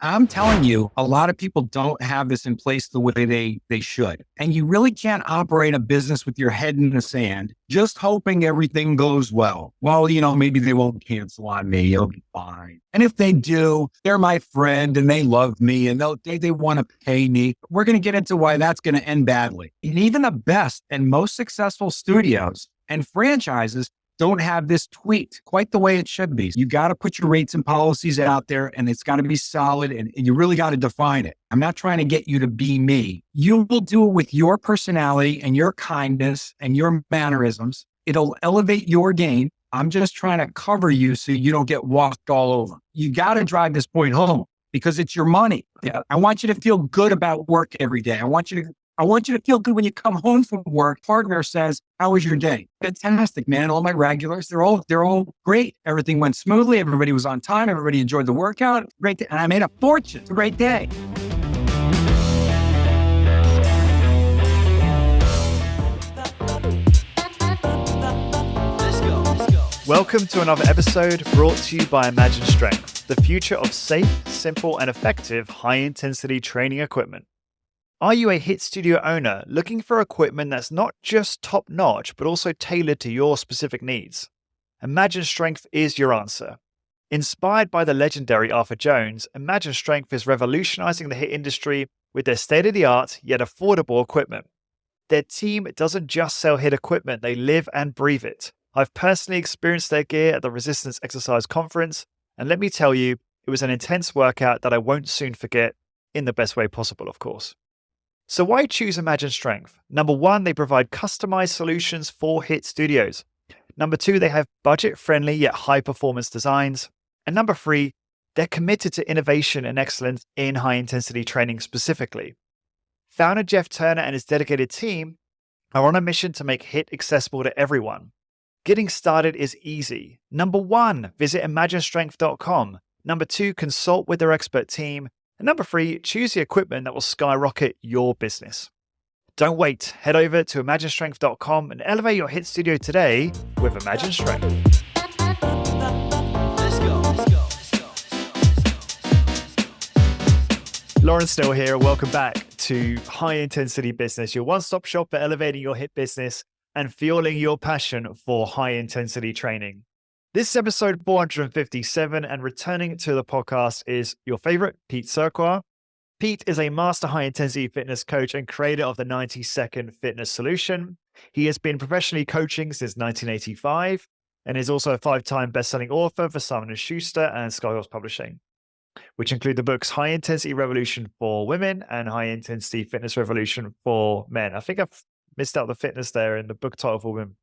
I'm telling you, a lot of people don't have this in place the way they should. And you really can't operate a business with your head in the sand, just hoping everything goes well. Well, maybe they won't cancel on me. It'll be fine. And if they do, they're my friend and they love me and they want to pay me. We're going to get into why that's going to end badly. And even the best and most successful studios and franchises don't have this tweaked quite the way it should be. You got to put your rates and policies out there, and it's got to be solid, and you really got to define it. I'm not trying to get you to be me. You will do it with your personality and your kindness and your mannerisms. It'll elevate your game. I'm just trying to cover you so you don't get walked all over. You got to drive this point home because it's your money. Yeah. I want you to feel good about work every day. I want you to feel good when you come home from work. Partner says, "How was your day?" Fantastic, man. All my regulars, they're all great. Everything went smoothly. Everybody was on time. Everybody enjoyed the workout. Great day. And I made a fortune. It's a great day. Welcome to another episode brought to you by Imagine Strength, the future of safe, simple, and effective high-intensity training equipment. Are you a HIIT studio owner looking for equipment that's not just top-notch, but also tailored to your specific needs? Imagine Strength is your answer. Inspired by the legendary Arthur Jones, Imagine Strength is revolutionizing the HIIT industry with their state-of-the-art yet affordable equipment. Their team doesn't just sell HIIT equipment, they live and breathe it. I've personally experienced their gear at the Resistance Exercise Conference, and let me tell you, it was an intense workout that I won't soon forget, in the best way possible, of course. So why choose Imagine Strength? Number one, they provide customized solutions for HIIT studios. Number two, they have budget-friendly yet high-performance designs. And number three, they're committed to innovation and excellence in high-intensity training specifically. Founder Jeff Turner and his dedicated team are on a mission to make HIIT accessible to everyone. Getting started is easy. Number one, visit imaginestrength.com. Number two, consult with their expert team. And number three, choose the equipment that will skyrocket your business. Don't wait. Head over to imaginestrength.com and elevate your HIIT studio today with Imagine Strength. Lawrence Still here. Welcome back to High Intensity Business, your one-stop shop for elevating your HIIT business and fueling your passion for high-intensity training. This is episode 457, and returning to the podcast is your favorite, Pete Cerqua. Pete is a master high-intensity fitness coach and creator of the 90-second fitness solution. He has been professionally coaching since 1985 and is also a 5-time best-selling author for Simon & Schuster and Skyhorse Publishing, which include the books High Intensity Revolution for Women and High Intensity Fitness Revolution for Men. I think I've missed out the fitness there in the book title for women.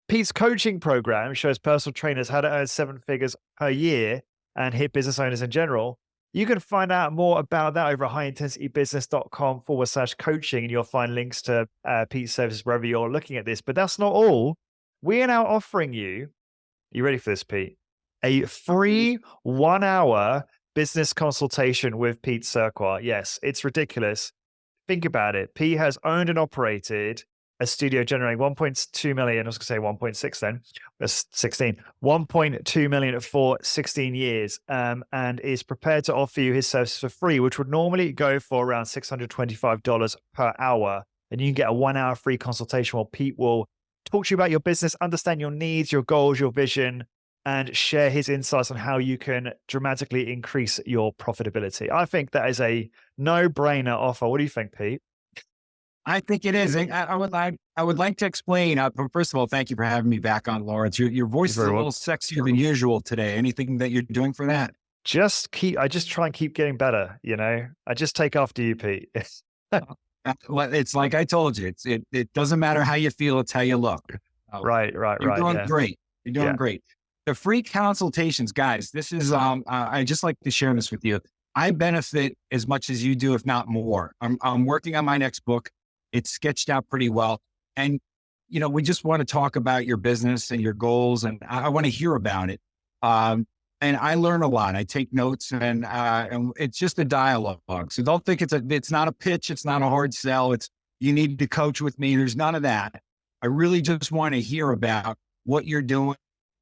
Pete's coaching program shows personal trainers how to earn 7 figures per year and HIIT business owners in general. You can find out more about that over at highintensitybusiness.com/coaching, and you'll find links to Pete's services wherever you're looking at this. But that's not all. We are now offering you ready for this, Pete? A free 1-hour business consultation with Pete Cerqua. Yes, it's ridiculous. Think about it. Pete has owned and operated a studio generating 1.2 million. I was going to say 1.6 then. That's 16. 1.2 million for 16 years, and is prepared to offer you his services for free, which would normally go for around $625 per hour. And you can get a 1-hour free consultation where Pete will talk to you about your business, understand your needs, your goals, your vision, and share his insights on how you can dramatically increase your profitability. I think that is a no-brainer offer. What do you think, Pete? I think it is. I would like to explain. First of all, thank you for having me back on, Lawrence. Your voice is a little sexier than usual today. Anything that you're doing for that? I just try and keep getting better. I just take after you, Pete. It's like I told you. It doesn't matter how you feel; it's how you look. Right. You're doing great. You're doing Yeah. great. The free consultations, guys. This is. I just like to share this with you. I benefit as much as you do, if not more. I'm working on my next book. It's sketched out pretty well. And, we just want to talk about your business and your goals, and I want to hear about it. And I learn a lot. I take notes, and it's just a dialogue. So don't think it's not a pitch. It's not a hard sell. You need to coach with me. There's none of that. I really just want to hear about what you're doing,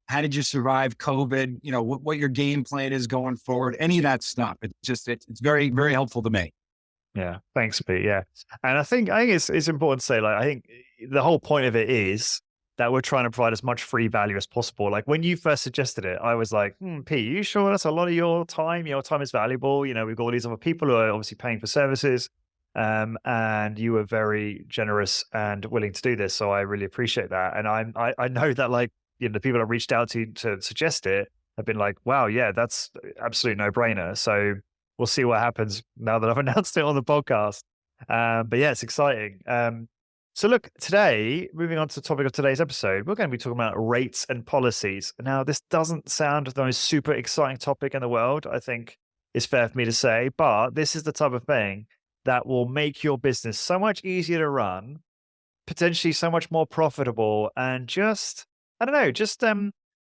how did you survive COVID? What your game plan is going forward, any of that stuff. It's very, very helpful to me. Yeah. Thanks, Pete. Yeah. And I think it's important to say, like, I think the whole point of it is that we're trying to provide as much free value as possible. Like when you first suggested it, I was like, Pete, you sure that's a lot of your time? Your time is valuable. We've got all these other people who are obviously paying for services. And you were very generous and willing to do this. So I really appreciate that. And I know that, like, the people I reached out to suggest it have been like, wow, yeah, that's absolute no brainer. So we'll see what happens now that I've announced it on the podcast. But yeah, it's exciting. So look, today, moving on to the topic of today's episode, we're going to be talking about rates and policies. Now, this doesn't sound the most super exciting topic in the world, I think it's fair for me to say, but this is the type of thing that will make your business so much easier to run, potentially so much more profitable, and just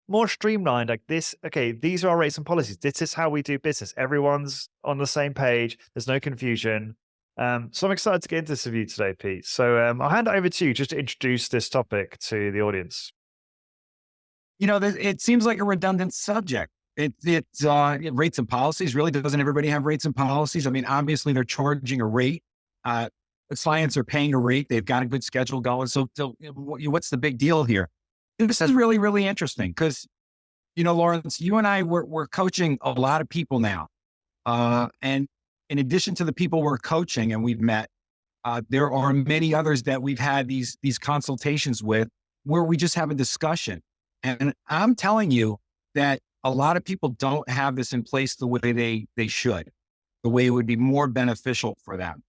more streamlined. Like this, okay, these are our rates and policies. This is how we do business. Everyone's on the same page. There's no confusion. So I'm excited to get into this with you today, Pete. So I'll hand it over to you just to introduce this topic to the audience. It seems like a redundant subject. It's rates and policies. Really, doesn't everybody have rates and policies? I mean, obviously they're charging a rate. The clients are paying a rate. They've got a good schedule going. So what's the big deal here? This is really, really interesting because, Lawrence, you and I, we're coaching a lot of people now. And in addition to the people we're coaching and we've met, there are many others that we've had these consultations with where we just have a discussion. And I'm telling you that a lot of people don't have this in place the way they should, the way it would be more beneficial for them.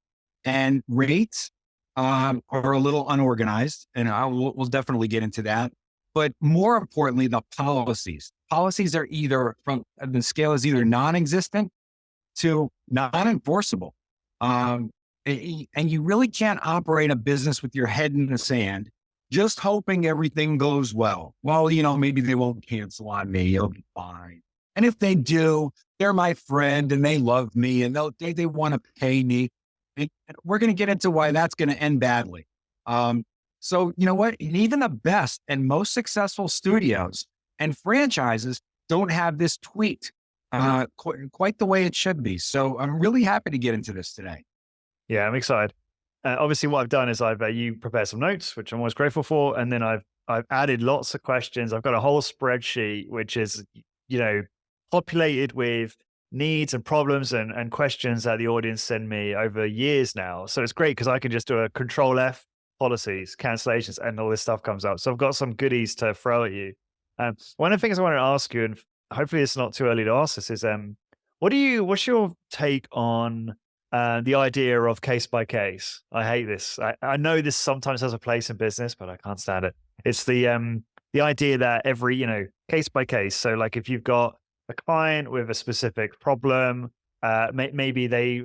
And rates are a little unorganized, and we'll definitely get into that. But more importantly, the policies. Policies are the scale is either non-existent to non-enforceable. And you really can't operate a business with your head in the sand, just hoping everything goes well. Well, maybe they won't cancel on me. It'll be fine. And if they do, they're my friend and they love me and they want to pay me. And we're going to get into why that's going to end badly. So you know what? Even the best and most successful studios and franchises don't have this tweaked quite the way it should be. So I'm really happy to get into this today. Yeah, I'm excited. Obviously, what I've done is you prepared some notes, which I'm always grateful for, and then I've added lots of questions. I've got a whole spreadsheet which is populated with needs and problems and questions that the audience send me over years now. So it's great because I can just do a Control F, policies, cancellations, and all this stuff comes up. So I've got some goodies to throw at you. One of the things I want to ask you, and hopefully it's not too early to ask this, is what's your take on the idea of case by case? I hate this. I know this sometimes has a place in business, but I can't stand it. It's the idea that every, case by case. So like if you've got a client with a specific problem, maybe they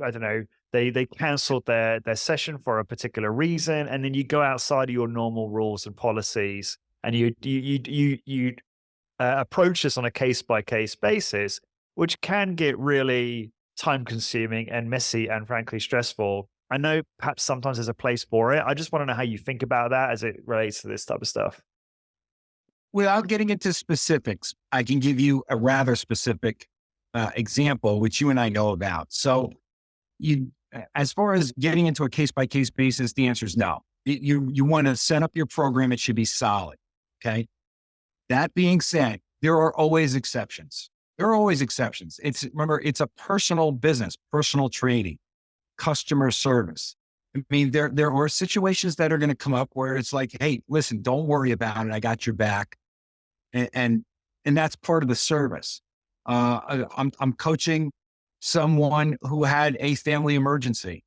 canceled their session for a particular reason, and then you go outside of your normal rules and policies, and you approach this on a case by case basis, which can get really time consuming and messy and frankly stressful. I know perhaps sometimes there's a place for it. I just want to know how you think about that as it relates to this type of stuff. Without getting into specifics, I can give you a rather specific example, which you and I know about. So as far as getting into a case-by-case basis, the answer is no. You want to set up your program. It should be solid. Okay. That being said, there are always exceptions. Remember, it's a personal business, personal training, customer service. I mean, there are situations that are going to come up where it's like, hey, listen, don't worry about it. I got your back. And that's part of the service. I'm coaching someone who had a family emergency.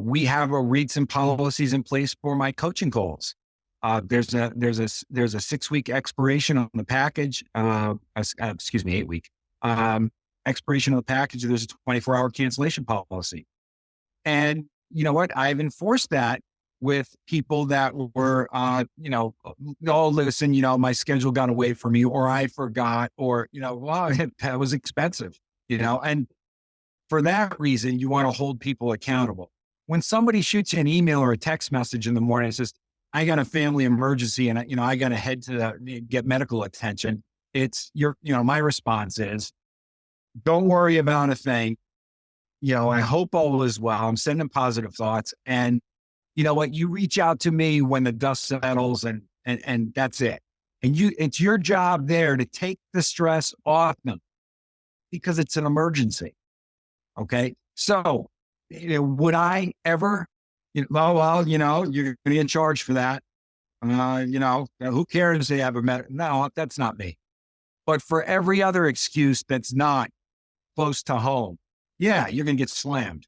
We have a rates and policies in place for my coaching calls. There's a 6-week expiration on the package. 8-week expiration of the package. There's a 24-hour cancellation policy. And you know what? I've enforced that with people that were, oh, listen, my schedule got away from me, or I forgot, or, wow, that was expensive, and for that reason, you want to hold people accountable. When somebody shoots you an email or a text message in the morning and says, I got a family emergency and, I got to head to get medical attention. my response is, don't worry about a thing. I hope all is well. I'm sending positive thoughts. And you know what? You reach out to me when the dust settles, and that's it. And it's your job there to take the stress off them because it's an emergency. Okay. So, would I ever, well, you're going to be in charge for that. Who cares? They have no, that's not me. But for every other excuse that's not close to home, yeah, you're going to get slammed.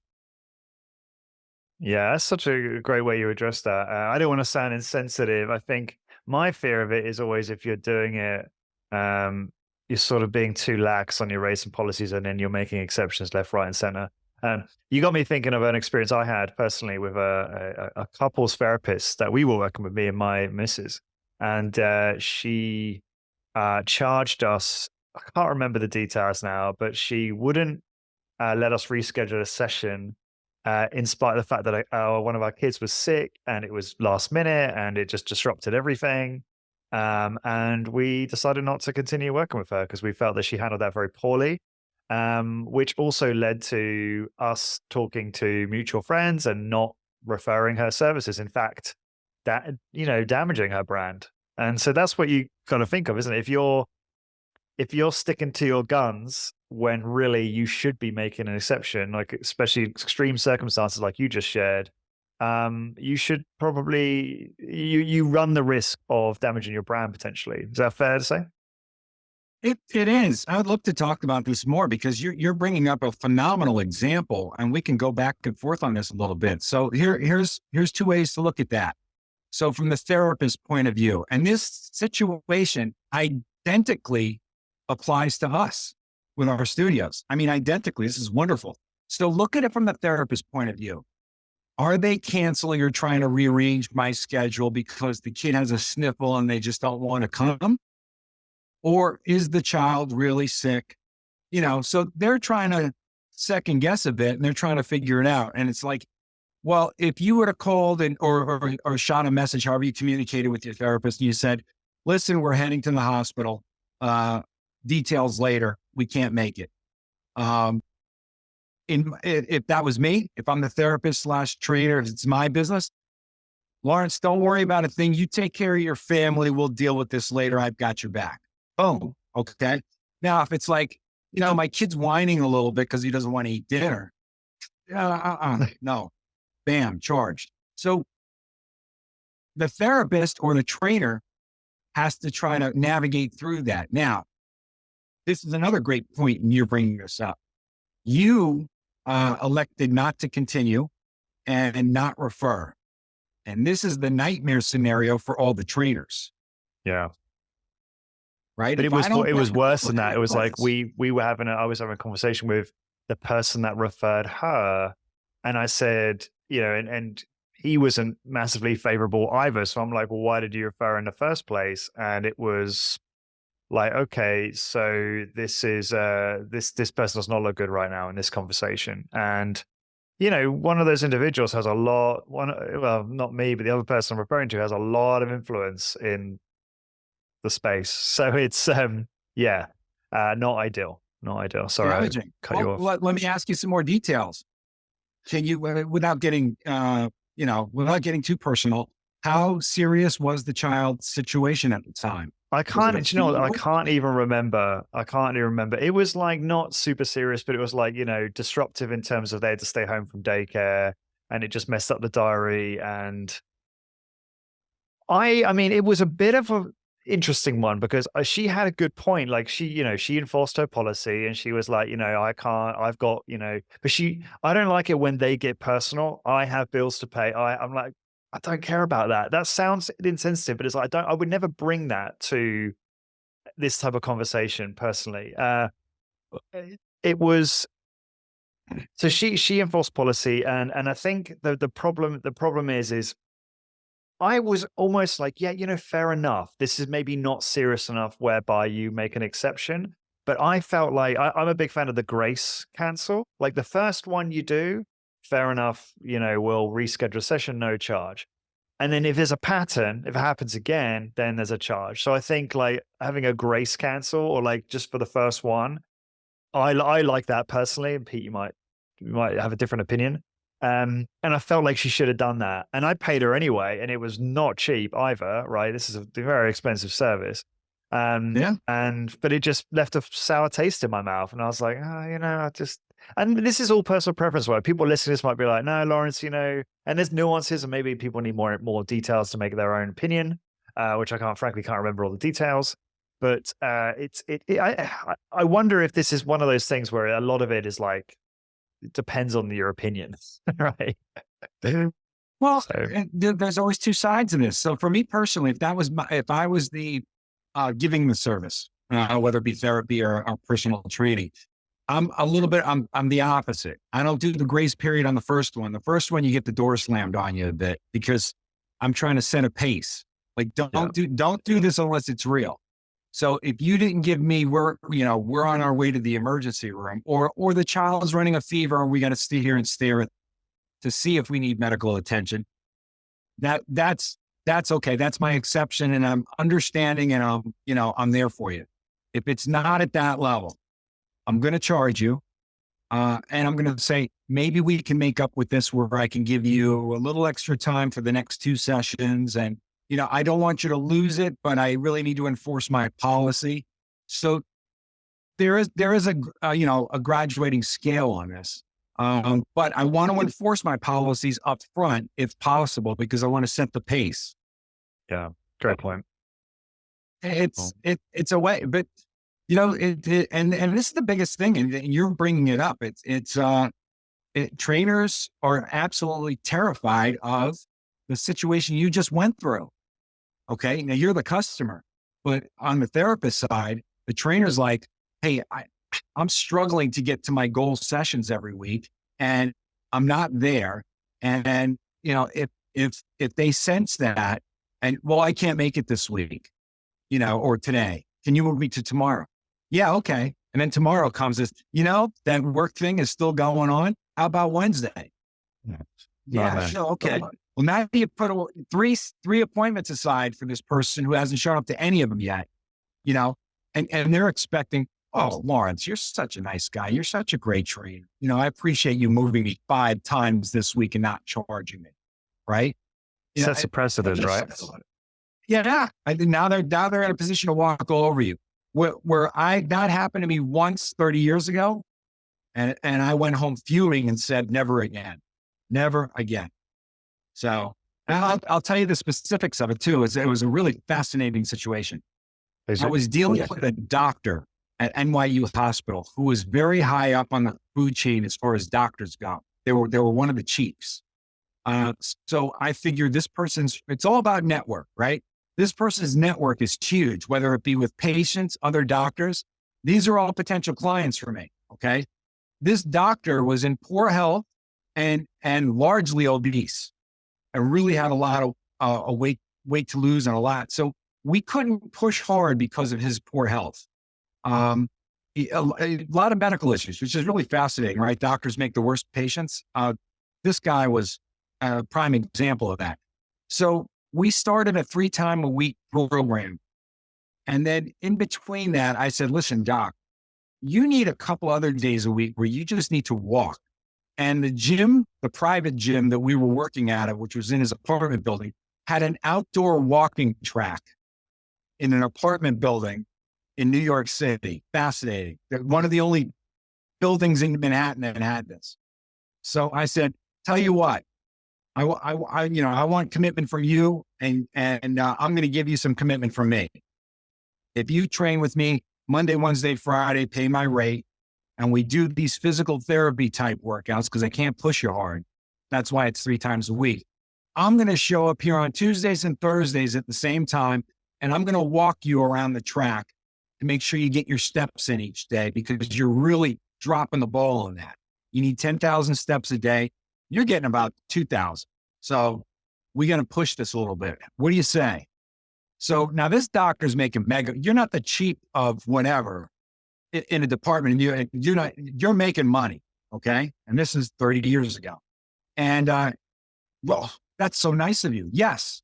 Yeah, that's such a great way you address that. I don't want to sound insensitive. I think my fear of it is always if you're doing it, you're sort of being too lax on your race and policies, and then you're making exceptions left, right, and center. You got me thinking of an experience I had personally with a couples therapist that we were working with, me and my missus, and she charged us. I can't remember the details now, but she wouldn't let us reschedule a session in spite of the fact that one of our kids was sick and it was last minute and it just disrupted everything. And we decided not to continue working with her because we felt that she handled that very poorly, which also led to us talking to mutual friends and not referring her services. In fact, that, damaging her brand. And so that's what you got to think of, isn't it? If you're sticking to your guns when really you should be making an exception, like especially extreme circumstances like you just shared, you should probably you run the risk of damaging your brand potentially. Is that fair to say? It is. I would love to talk about this more because you're bringing up a phenomenal example, and we can go back and forth on this a little bit. So here's two ways to look at that. So from the therapist point of view, and this situation identically applies to us with our studios. I mean, identically, this is wonderful. So look at it from the therapist point of view. Are they canceling or trying to rearrange my schedule because the kid has a sniffle and they just don't want to come? Or is the child really sick? So they're trying to second guess a bit and they're trying to figure it out. And it's like, well, if you would have called or shot a message, however you communicated with your therapist, and you said, listen, we're heading to the hospital. Details later. We can't make it. If that was me, if I'm the therapist / trainer, if it's my business, Lawrence, don't worry about a thing. You take care of your family. We'll deal with this later. I've got your back. Boom. Okay. Now, if it's like, my kid's whining a little bit because he doesn't want to eat dinner. No. Bam, charged. So the therapist or the trainer has to try to navigate through that. Now, this is another great point, and you're bringing this up. You elected not to continue and not refer. And this is the nightmare scenario for all the trainers. Yeah. Right. But it was worse than that. It was like I was having a conversation with the person that referred her, and I said, and he wasn't massively favorable either. So I'm like, well, why did you refer in the first place? And it was like, okay, so this is this person does not look good right now in this conversation. And one of those individuals has not me, but the other person I'm referring to has a lot of influence in the space. So it's not ideal. Not ideal. Sorry, I cut you off. Let me ask you some more details. Can you, without getting too personal, how serious was the child's situation at the time? I can't even remember. It was like not super serious, but it was like, disruptive in terms of they had to stay home from daycare and it just messed up the diary. And I mean, it was a bit of a interesting one because she had a good point. Like she enforced her policy and she was like, I've got, but I don't like it when they get personal. I have bills to pay. I'm like, I don't care about that. That sounds insensitive, but it's like, I would never bring that to this type of conversation personally. It was, so she enforced policy. And I think the problem is I was almost like, yeah, fair enough. This is maybe not serious enough whereby you make an exception. But I felt like I'm a big fan of the grace cancel. Like the first one you do, fair enough, we'll reschedule a session, no charge. And then if there's a pattern, if it happens again, then there's a charge. So I think like having a grace cancel or like just for the first one, I like that personally. And Pete, you might have a different opinion. And I felt like she should have done that. And I paid her anyway, and it was not cheap either, right? This is a very expensive service. Yeah. But it just left a sour taste in my mouth. And I was like, and this is all personal preference, right? People listening to this might be like, no, Lawrence, and there's nuances and maybe people need more details to make their own opinion, which I frankly can't remember all the details. But I wonder if this is one of those things where a lot of it is like, it depends on your opinion, right? Well, there's always two sides of this. So for me personally, if I was the giving the service, whether it be therapy or personal training, I'm the opposite. I don't do the grace period on the first one. The first one, you get the door slammed on you a bit because I'm trying to set a pace. Like don't do this unless it's real. So if you didn't give me, we're on our way to the emergency room, or the child is running a fever and we got to stay here and stare to see if we need medical attention. That's okay. That's my exception, and I'm understanding, and I'm there for you. If it's not at that level, I'm going to charge you, and I'm going to say maybe we can make up with this where I can give you a little extra time for the next 2 sessions, and I don't want you to lose it, but I really need to enforce my policy. So there is a graduating scale on this. But I want to enforce my policies up front if possible, because I want to set the pace. Yeah. Great point. It's a way, but and this is the biggest thing, and you're bringing it up. Trainers are absolutely terrified of the situation you just went through. Okay. Now you're the customer, but on the therapist side, the trainer's like, hey, I'm struggling to get to my goal sessions every week, and I'm not there. And if they sense that, and I can't make it this week, or today, can you move me to tomorrow? Yeah. Okay. And then tomorrow comes this, that work thing is still going on. How about Wednesday? Yeah. Sure, okay. Well, now you put three appointments aside for this person who hasn't shown up to any of them yet, and they're expecting, oh, Lawrence, you're such a nice guy. You're such a great trainer. I appreciate you moving me 5 times this week and not charging me. Right. Sets a precedent, right? Yeah. I think now they're in a position to walk all over you. That happened to me once 30 years ago. And I went home fuming and said, never again. So I'll tell you the specifics of it too. It was a really fascinating situation. I was dealing with a doctor at NYU Hospital who was very high up on the food chain as far as doctors go. They were one of the chiefs. So I figured it's all about network, right? This person's network is huge, whether it be with patients, other doctors. These are all potential clients for me. Okay. This doctor was in poor health and largely obese, and really had a lot of weight to lose and a lot. So we couldn't push hard because of his poor health. A lot of medical issues, which is really fascinating, right? Doctors make the worst patients. This guy was a prime example of that. So we started a 3-time-a-week program. And then in between that, I said, listen, doc, you need a couple other days a week where you just need to walk. And the private gym that we were working at, which was in his apartment building, had an outdoor walking track in an apartment building in New York City. Fascinating. One of the only buildings in Manhattan that had this. So I said, tell you what, I want commitment from you, and I'm going to give you some commitment from me. If you train with me Monday, Wednesday, Friday, pay my rate, and we do these physical therapy type workouts, because I can't push you hard. That's why it's 3 times a week. I'm going to show up here on Tuesdays and Thursdays at the same time, and I'm going to walk you around the track to make sure you get your steps in each day, because you're really dropping the ball on that. You need 10,000 steps a day. You're getting about 2,000. So we're going to push this a little bit. What do you say? So now this doctor's making you're not the chief of whatever in a department, and you're making money. Okay. And this is 30 years ago. And, That's so nice of you. Yes.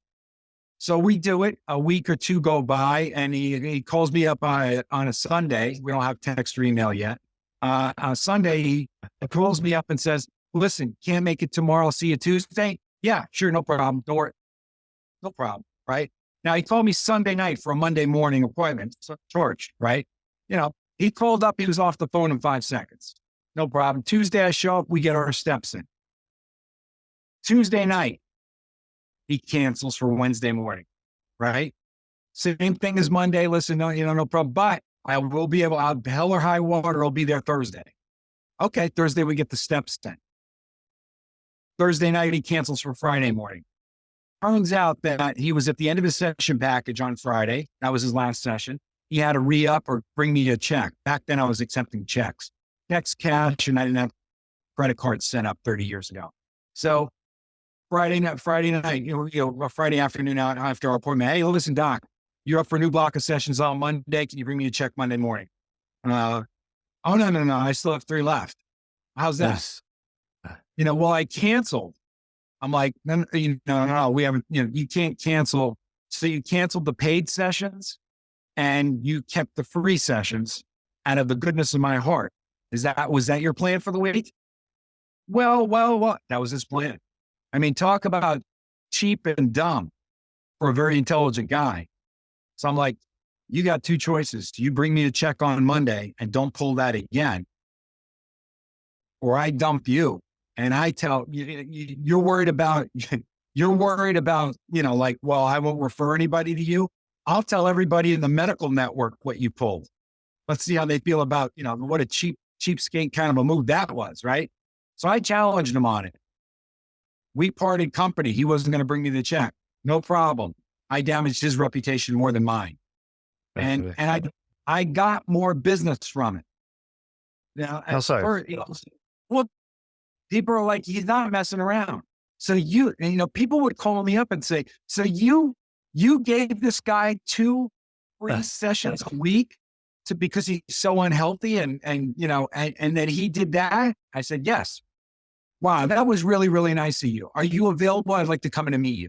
So we do it. A week or two go by, and he calls me up on a Sunday. We don't have text or email yet. On Sunday, he calls me up and says, listen, can't make it tomorrow. I'll see you Tuesday. Yeah, sure. No problem. Don't worry. No problem. Right. Now he called me Sunday night for a Monday morning appointment. So George, right? He called up. He was off the phone in 5 seconds. No problem. Tuesday, I show up. We get our steps in. Tuesday night, he cancels for Wednesday morning. Right. Same thing as Monday. Listen, no problem. But I will be able, hell or high water, I'll be there Thursday. Okay. Thursday, we get the steps in. Thursday night, he cancels for Friday morning. Turns out that he was at the end of his session package on Friday. That was his last session. He had to re-up or bring me a check. Back then I was accepting checks, cash, and I didn't have credit cards sent up 30 years ago. So Friday night, Friday afternoon out after our appointment. Hey, listen, doc, you're up for a new block of sessions on Monday. Can you bring me a check Monday morning? Oh, no. I still have 3 left. How's that? Yes. Well, I canceled. I'm like, no, we haven't, you can't cancel. So you canceled the paid sessions and you kept the free sessions out of the goodness of my heart. Was that your plan for the week? Well, that was his plan. I mean, talk about cheap and dumb for a very intelligent guy. So I'm like, you got 2 choices. Do you bring me a check on Monday and don't pull that again? Or I dump you. And I tell you, you're worried about, well, I won't refer anybody to you. I'll tell everybody in the medical network what you pulled. Let's see how they feel about, what a cheapskate kind of a move that was. Right. So I challenged him on it. We parted company. He wasn't going to bring me the check. No problem. I damaged his reputation more than mine. And I got more business from it. Now, How so? Well, people are like, he's not messing around. So people would call me up and say, so you gave this guy 2 free sessions a week because he's so unhealthy and then he did that. I said, yes. Wow. That was really, really nice of you. Are you available? I'd like to come in and meet you.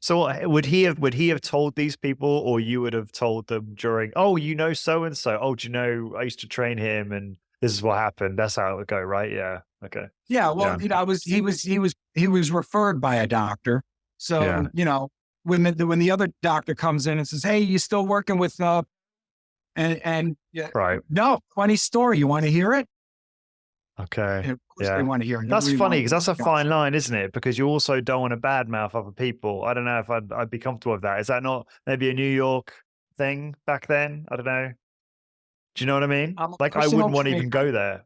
So would he have told these people, or you would have told them during, so-and-so, oh, do you know, I used to train him and this is what happened. That's how it would go. Right. Yeah. Okay. Yeah. Well, he was referred by a doctor. So, when the other doctor comes in and says, hey, you still working with, Right. No, funny story. You want to hear it? Okay. And of course they want to hear it. That's funny because that's a fine line, isn't it? Because you also don't want to badmouth other people. I don't know if I'd be comfortable with that. Is that not maybe a New York thing back then? I don't know. Do you know what I mean? Like I wouldn't want to even go there.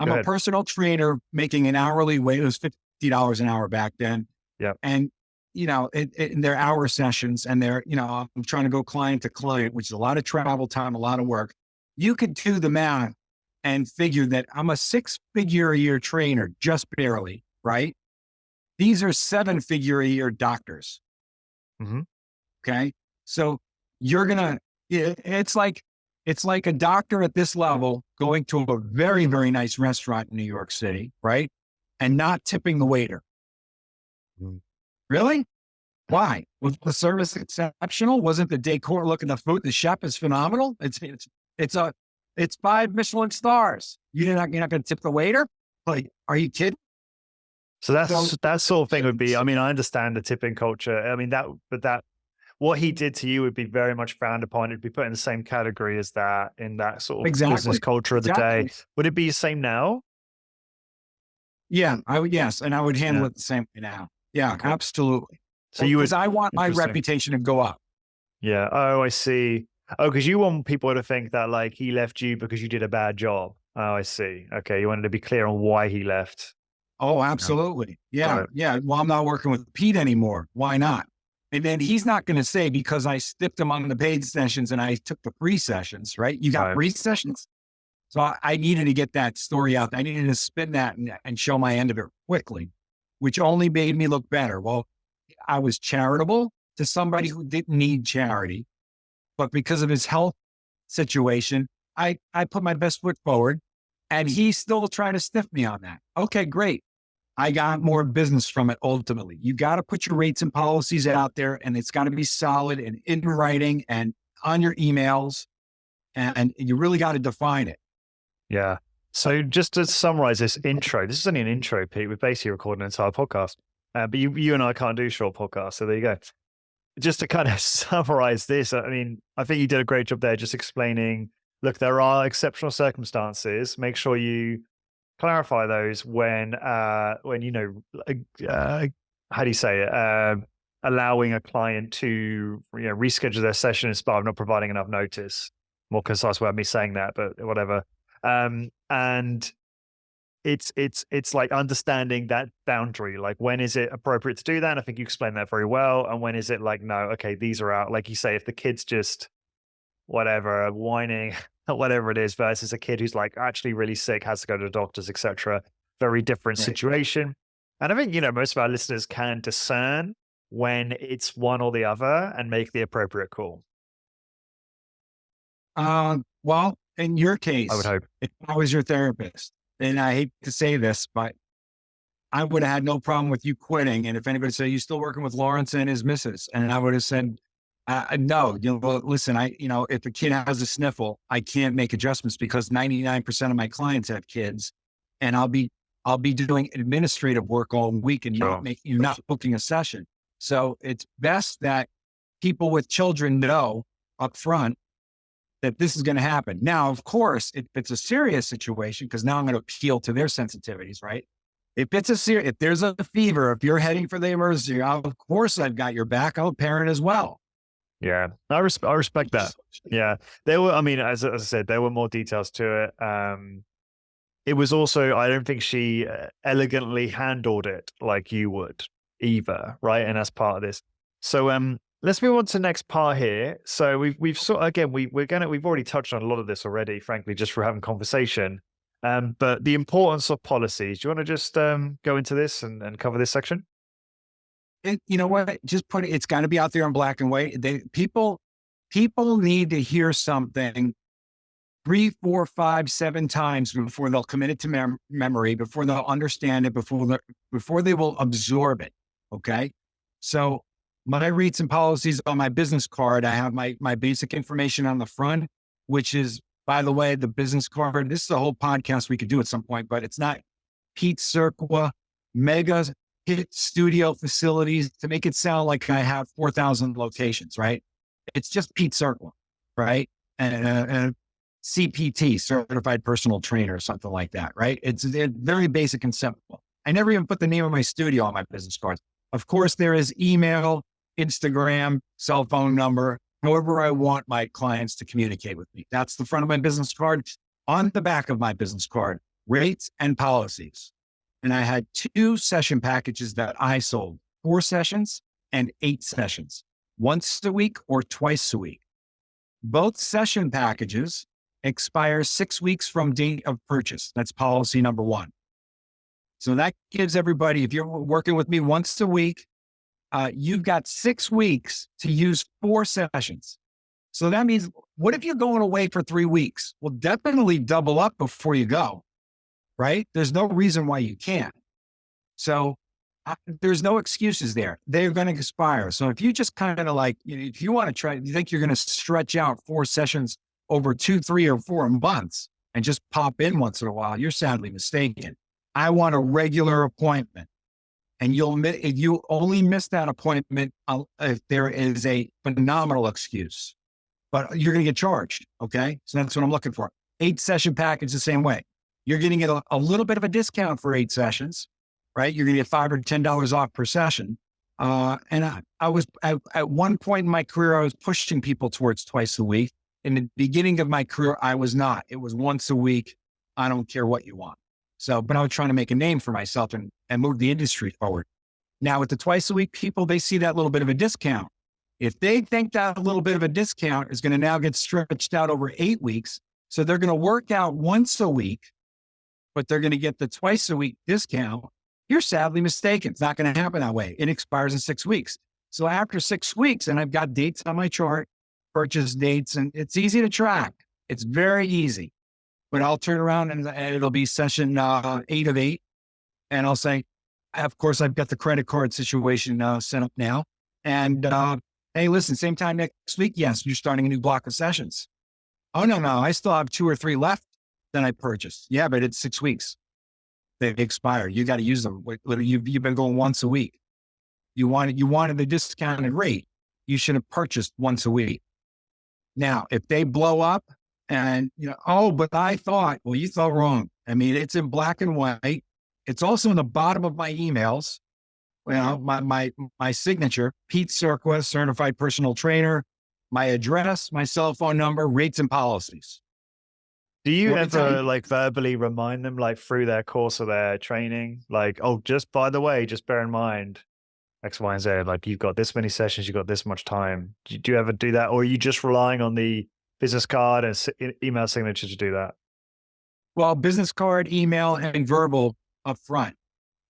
I'm a personal trainer making an hourly wage. It was $50 an hour back then. Yeah. And, in their hour sessions and I'm trying to go client to client, which is a lot of travel time, a lot of work. You could do the math and figure that I'm a 6-figure-a-year trainer, just barely, right? These are 7-figure-a-year doctors. Mm-hmm. Okay. So it's like a doctor at this level going to a very, very nice restaurant in New York City, right? And not tipping the waiter. Mm-hmm. Really? Why? Was the service exceptional? Wasn't the decor, look at the food? The chef is phenomenal. It's 5 Michelin stars. You're not going to tip the waiter? Like, are you kidding? So that sort of thing would be, I mean, I understand the tipping culture. I mean, what he did to you would be very much frowned upon. It'd be put in the same category as that in that sort of business culture of the day. Would it be the same now? Yeah, yes. And I would handle it the same way now. Yeah, okay. Absolutely. So because I want my reputation to go up. Yeah. Oh, I see. Oh, because you want people to think that like he left you because you did a bad job. Oh, I see. Okay. You wanted to be clear on why he left. Oh, absolutely. Yeah. Yeah. Well, I'm not working with Pete anymore. Why not? And then he's not going to say because I stiffed him on the paid sessions and I took the free sessions, right? You got free sessions. So I needed to get that story out. I needed to spin that and show my end of it quickly, which only made me look better. Well, I was charitable to somebody who didn't need charity, but because of his health situation, I put my best foot forward and he's still trying to stiff me on that. Okay, great. I got more business from it ultimately. You got to put your rates and policies out there, and it's got to be solid and in writing and on your emails, and you really got to define it. Yeah. So just to summarize this intro, this is only an intro, Pete. We're basically recording an entire podcast. But you and I can't do short podcasts. So there you go. Just to kind of summarize this, I mean, I think you did a great job there just explaining, look, there are exceptional circumstances. Make sure you clarify those when you know, how do you say it? Allowing a client to, reschedule their session in spite of not providing enough notice. More concise way of me saying that, but whatever. And it's like understanding that boundary, like when is it appropriate to do that? And I think you explained that very well. And when is it like, no, okay, these are out. Like you say, if the kid's just whatever, whining, whatever it is, versus a kid who's like actually really sick, has to go to the doctors, etc. Very different Right. situation. And I think, most of our listeners can discern when it's one or the other and make the appropriate call. Well, in your I would case, hope. if I was your therapist, and I hate to say this, but I would have had no problem with you quitting. And if anybody said, you still working with Lawrence and his missus? And I would have said, no, well, listen, if a kid has a sniffle, I can't make adjustments because 99% of my clients have kids, and I'll be doing administrative work all week and Sure. not booking a session. So it's best that people with children know up front that this is going to happen. Now, of course, if it's a serious situation, because now I'm going to appeal to their sensitivities, right? If there's a fever, if you're heading for the emergency, of course I've got your back. I'm a parent as well. Yeah, I respect that. Yeah, there were. I mean, as I said, there were more details to it. It was also, I don't think she elegantly handled it like you would either, right? And that's part of this. So, let's move on to the next part here. So we've sort again we've already touched on a lot of this already, frankly, just for having conversation. But the importance of policies. Do you want to just go into this and cover this section? You know what? Just put it. It's got to be out there in black and white. People need to hear something 3, 4, 5, 7 times before they'll commit it to memory, before they'll understand it, before they will absorb it. Okay. So my rates and policies on my business card, I have my basic information on the front, which is, by the way, the business card. This is a whole podcast we could do at some point, but it's not Pete Cerqua, mega hit studio facilities to make it sound like I have 4,000 locations, right? It's just Pete Cerqua, right? And CPT, certified personal trainer, or something like that, right? It's very basic and simple. I never even put the name of my studio on my business cards. Of course, there is email, Instagram, cell phone number, however I want my clients to communicate with me. That's the front of my business card. On the back of my business card, rates and policies. And I had 2 session packages that I sold, 4 sessions and 8 sessions, once a week or twice a week. Both session packages expire 6 weeks from date of purchase. That's policy number 1. So that gives everybody, if you're working with me once a week, you've got 6 weeks to use 4 sessions. So that means, what if you're going away for 3 weeks? Well, definitely double up before you go, right? There's no reason why you can't. So there's no excuses there. They're going to expire. So if you just kind of like, if you want to try, you think you're going to stretch out 4 sessions over 2, 3, or 4 months and just pop in once in a while, you're sadly mistaken. I want a regular appointment. And you only miss that appointment if there is a phenomenal excuse, but you're going to get charged. Okay. So that's what I'm looking for. 8 session package the same way. You're going to get a little bit of a discount for 8 sessions, right? You're going to get $5 or $10 off per session. And I was at one point in my career, I was pushing people towards twice a week. In the beginning of my career, I was not. It was once a week. I don't care what you want. So, but I was trying to make a name for myself and move the industry forward. Now with the twice a week people, they see that little bit of a discount. If they think that a little bit of a discount is going to now get stretched out over 8 weeks, so they're going to work out once a week, but they're going to get the twice a week discount, you're sadly mistaken. It's not going to happen that way. It expires in 6 weeks. So after 6 weeks, and I've got dates on my chart, purchase dates, and it's easy to track. It's very easy. But I'll turn around and it'll be session 8 of 8. And I'll say, Of course, I've got the credit card situation set up now. And hey, listen, same time next week. Yes, you're starting a new block of sessions. Oh, no, I still have 2 or 3 left. Then I purchased. Yeah, but it's 6 weeks. They expire. You got to use them. You've been going once a week. You wanted the discounted rate. You should have purchased once a week. Now, if they blow up and, oh, but I thought, well, you thought wrong. I mean, it's in black and white. It's also in the bottom of my emails. Well, my signature, Pete Cerqua, certified personal trainer, my address, my cell phone number, rates and policies. Do you ever like verbally remind them like through their course of their training, like, oh, just by the way, just bear in mind X, Y, and Z, like you've got this many sessions, you've got this much time. Do you ever do that? Or are you just relying on the business card and email signature to do that? Well, business card, email, and verbal up front.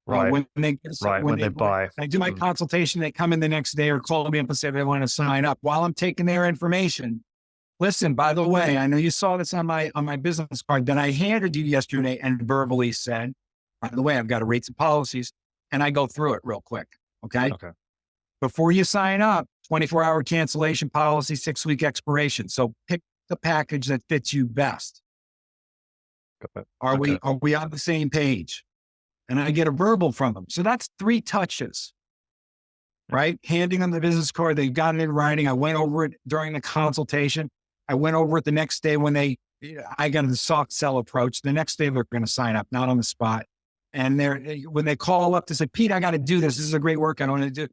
Right. When they buy. I do my consultation, they come in the next day or call me up and say they want to sign up. While I'm taking their information, listen, by the way, I know you saw this on my business card that I handed you yesterday and verbally said, by the way, I've got a rates and policies, and I go through it real quick. Okay. Before you sign up, 24-hour cancellation policy, 6-week expiration. So pick the package that fits you best. Are we on the same page? And I get a verbal from them. So that's 3 touches, right? Handing them the business card. They've got it in writing. I went over it during the consultation. I went over it the next day when I got the soft sell approach. The next day they're going to sign up, not on the spot. And when they call up to say, Pete, I got to do this. This is a great workout. I want to do it.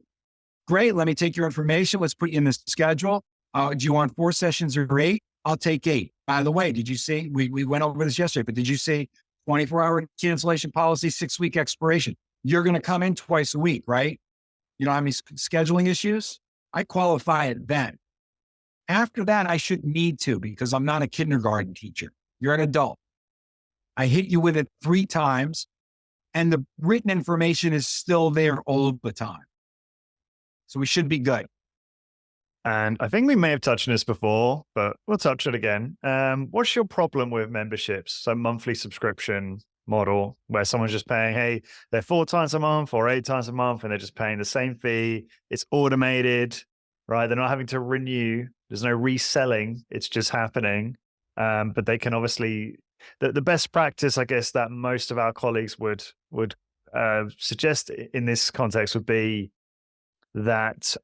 Great. Let me take your information. Let's put you in the schedule. Do you want 4 sessions or 8? I'll take 8. By the way, did you see, we went over this yesterday, but did you see 24-hour cancellation policy, 6-week expiration? You're going to come in twice a week, right? You don't have any scheduling issues? I qualify it then. After that, I shouldn't need to because I'm not a kindergarten teacher. You're an adult. I hit you with it 3 times and the written information is still there all the time. So we should be good. And I think we may have touched on this before, but we'll touch it again. What's your problem with memberships? So monthly subscription model where someone's just paying, hey, they're 4 times a month or 8 times a month, and they're just paying the same fee. It's automated, right? They're not having to renew. There's no reselling. It's just happening. But they can obviously, the best practice, I guess, that most of our colleagues would suggest in this context would be that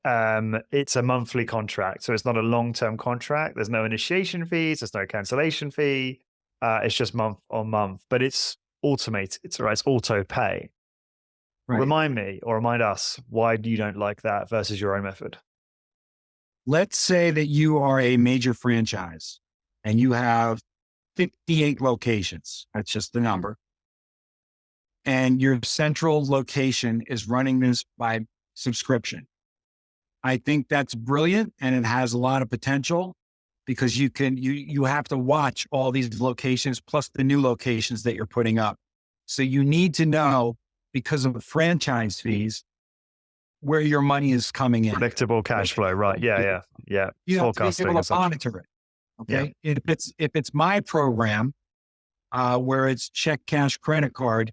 it's a monthly contract. So it's not a long-term contract. There's no initiation fees. There's no cancellation fee. It's just month on month, but it's automated. It's auto pay. Right. Remind me or remind us why you don't like that versus your own method. Let's say that you are a major franchise and you have 58 locations. That's just the number. And your central location is running this by subscription. I think that's brilliant and it has a lot of potential because you have to watch all these locations plus the new locations that you're putting up. So you need to know, because of the franchise fees, where your money is coming in. Predictable cash flow, right? Yeah. You have to be able to monitor it. Okay. Yeah. If it's my program, where it's check, cash, credit card,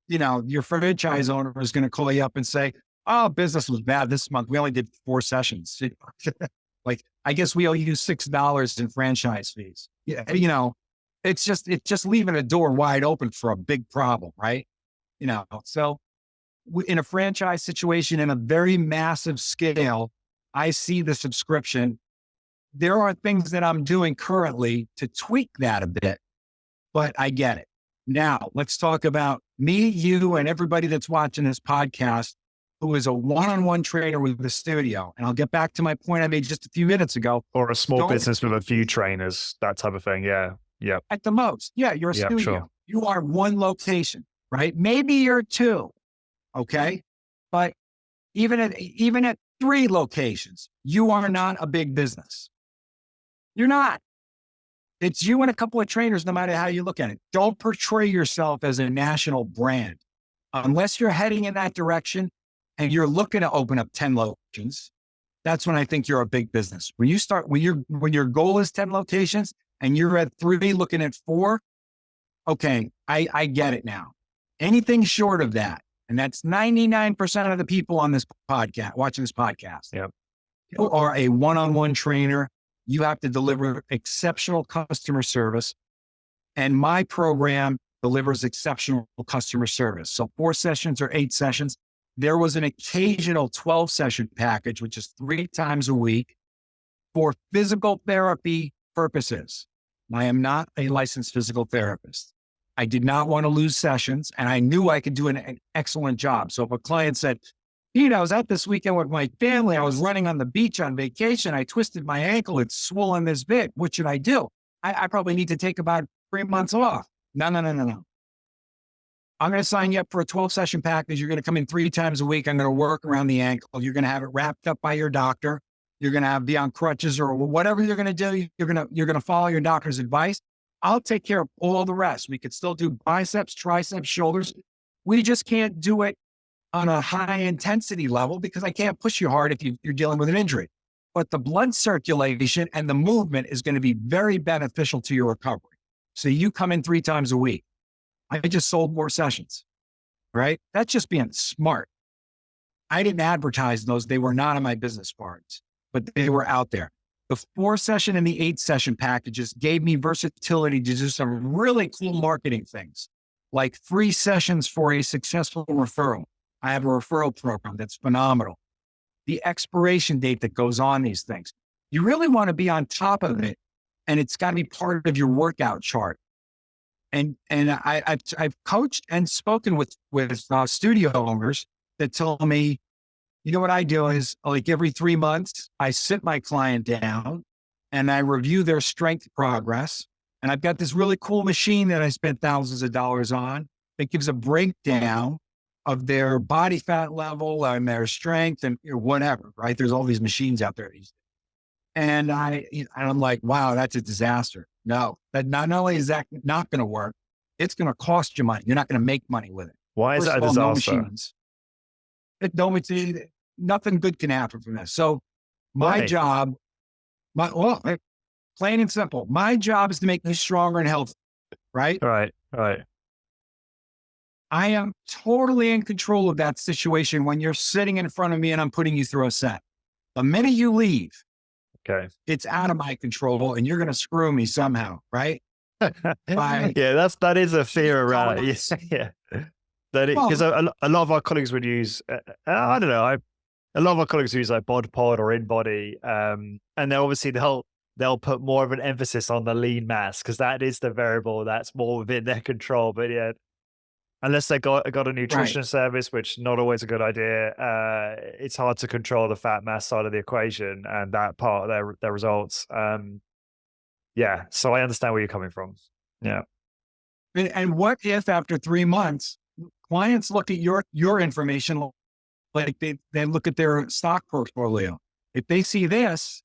your franchise owner is going to call you up and say, oh, business was bad this month. We only did 4 sessions. Like, I guess we owe you $6 in franchise fees. Yeah. It's just leaving a door wide open for a big problem, right? So in a franchise situation, in a very massive scale, I see the subscription. There are things that I'm doing currently to tweak that a bit, but I get it. Now let's talk about me, you, and everybody that's watching this podcast who is a one-on-one trainer with the studio. And I'll get back to my point I made just a few minutes ago. Or a small business with a few trainers, that type of thing. Yeah. At the most. Yeah. You're a studio. Sure. You are one location, right? Maybe you're 2. Okay. But even at 3 locations, you are not a big business. You're not. It's you and a couple of trainers, no matter how you look at it. Don't portray yourself as a national brand. Unless you're heading in that direction and you're looking to open up 10 locations, that's when I think you're a big business. When your goal is 10 locations and you're at 3 looking at 4, okay, I get it now. Anything short of that, And that's 99% of the people on this podcast, watching this podcast. Yep. You are a one-on-one trainer. You have to deliver exceptional customer service. And my program delivers exceptional customer service. So 4 sessions or 8 sessions. There was an occasional 12-session package, which is 3 times a week for physical therapy purposes. I am not a licensed physical therapist. I did not want to lose sessions, and I knew I could do an excellent job. So if a client said, Pete, I was out this weekend with my family. I was running on the beach on vacation. I twisted my ankle. It's swollen this big. What should I do? I probably need to take about 3 months off. No. I'm going to sign you up for a 12-session package. You're going to come in 3 times a week. I'm going to work around the ankle. You're going to have it wrapped up by your doctor. You're going to be on crutches or whatever you're going to do. You're going to follow your doctor's advice. I'll take care of all the rest. We could still do biceps, triceps, shoulders. We just can't do it on a high intensity level because I can't push you hard if you're dealing with an injury. But the blood circulation and the movement is going to be very beneficial to your recovery. So you come in 3 times a week. I just sold more sessions, right? That's just being smart. I didn't advertise those. They were not on my business cards, but they were out there. The 4-session and the 8-session packages gave me versatility to do some really cool marketing things, like 3 sessions for a successful referral. I have a referral program that's phenomenal. The expiration date that goes on these things. You really want to be on top of it, and it's got to be part of your workout chart. And I've coached and spoken with studio owners that tell me, you know what I do is like every 3 months, I sit my client down and I review their strength progress. And I've got this really cool machine that I spent thousands of dollars on that gives a breakdown of their body fat level and their strength and whatever, right? There's all these machines out there. And I'm like, wow, that's a disaster. No, that not only is that not going to work, it's going to cost you money. You're not going to make money with it. Why is that a disaster? No machines. Nothing good can happen from this. So my job, plain and simple, my job is to make you stronger and healthy, right? Right. I am totally in control of that situation when you're sitting in front of me and I'm putting you through a set. The minute you leave, okay, it's out of my control and you're going to screw me somehow, right? Yeah, that is a fear around it. Yeah. Because a lot of our colleagues would use, I don't know, a lot of our colleagues use like bod pod or in body, and they'll put more of an emphasis on the lean mass because that is the variable that's more within their control. But yeah, unless they got a nutrition service, which not always a good idea, it's hard to control the fat mass side of the equation and that part of their results. Yeah, so I understand where you're coming from. Yeah. And what if after 3 months, clients look at your information like they look at their stock portfolio. If they see this,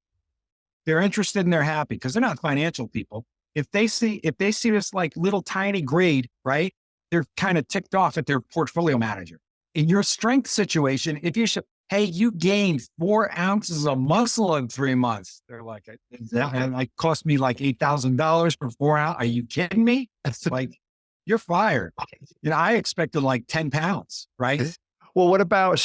they're interested and they're happy because they're not financial people. If they see this like little tiny grade, right? They're kind of ticked off at their portfolio manager. In your strength situation, if you should, hey, you gained 4 ounces of muscle in 3 months. They're like, it cost me like $8,000 for 4 ounces. Are you kidding me? It's like, you're fired. I expected like 10 pounds, right? Well, what about,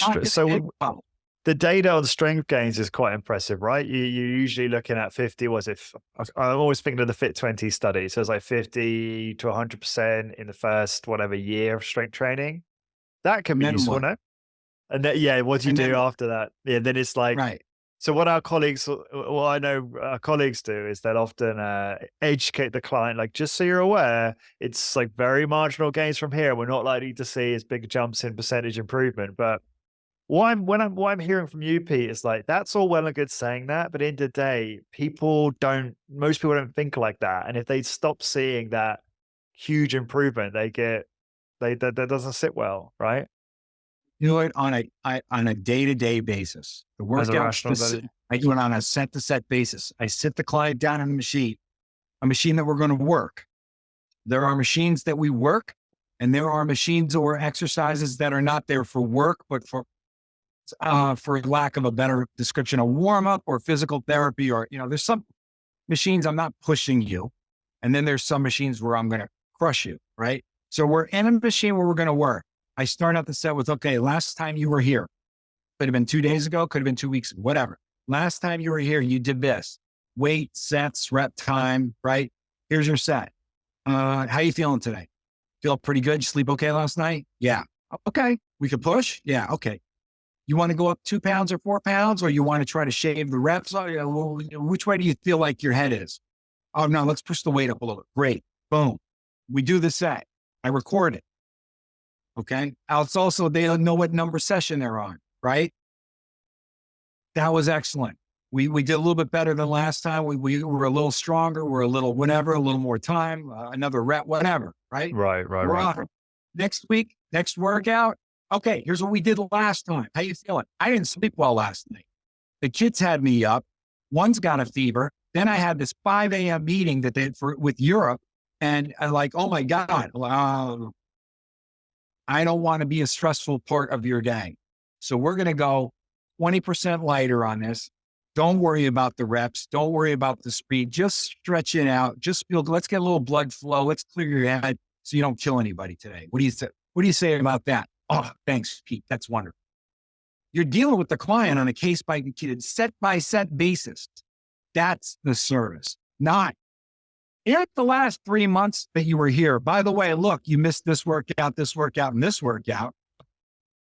the data on strength gains is quite impressive, right? You're usually looking at 50, I'm always thinking of the Fit 20 study. So it's like 50 to 100% in the first, whatever year of strength training. That can be useful, no? And then, what do you do after that? Yeah, then it's like, right. So what I know our colleagues do is they'll often educate the client, like, just so you're aware, it's like very marginal gains from here. We're not likely to see as big jumps in percentage improvement. But what I'm hearing from you, Pete, is like, that's all well and good saying that, but in the day, most people don't think like that. And if they stop seeing that huge improvement, that doesn't sit well, right? You do it on a day-to-day basis. The workout, I do it on a set-to-set basis. I sit the client down on a machine that we're going to work. There are machines that we work, and there are machines or exercises that are not there for work, but for lack of a better description, a warm-up or physical therapy, or, there's some machines I'm not pushing you. And then there's some machines where I'm going to crush you, right? So we're in a machine where we're going to work. I start out the set with, okay, last time you were here, could have been 2 days ago, could have been 2 weeks, whatever. Last time you were here, you did this. Weight, sets, rep time, right? Here's your set. How you feeling today? Feel pretty good? You sleep okay last night? Yeah. Okay. We could push? Yeah. Okay. You want to go up 2 pounds or 4 pounds, or you want to try to shave the reps? Which way do you feel like your head is? Oh, no, let's push the weight up a little bit. Great. Boom. We do the set. I record it. Okay. It's also, they don't know what number session they're on, right? That was excellent. We did a little bit better than last time. We were a little stronger. We're a little whatever, a little more time, another rep, whatever, right? Right. We're on. Next week, next workout. Okay, here's what we did last time. How you feeling? I didn't sleep well last night. The kids had me up. One's got a fever. Then I had this 5 a.m. meeting with Europe. And I'm like, oh my God, I don't want to be a stressful part of your day. So we're going to go 20% lighter on this. Don't worry about the reps. Don't worry about the speed. Just stretch it out. Just feel, let's get a little blood flow. Let's clear your head so you don't kill anybody today. What do you say? What do you say about that? Oh, thanks, Pete. That's wonderful. You're dealing with the client on a case by set by set basis. That's the service. Not in the last 3 months that you were here. By the way, look, you missed this workout, and this workout.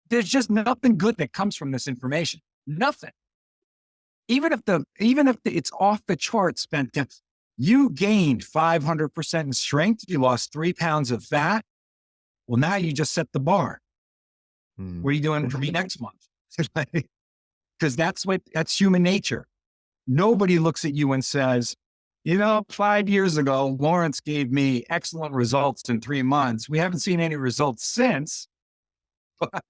There's just nothing good that comes from this information. Nothing. Even if it's off the charts, you gained 500% in strength, you lost 3 pounds of fat. Well, now you just set the bar. What are you doing for me next month? Because that's human nature. Nobody looks at you and says, 5 years ago, Lawrence gave me excellent results in 3 months. We haven't seen any results since. But,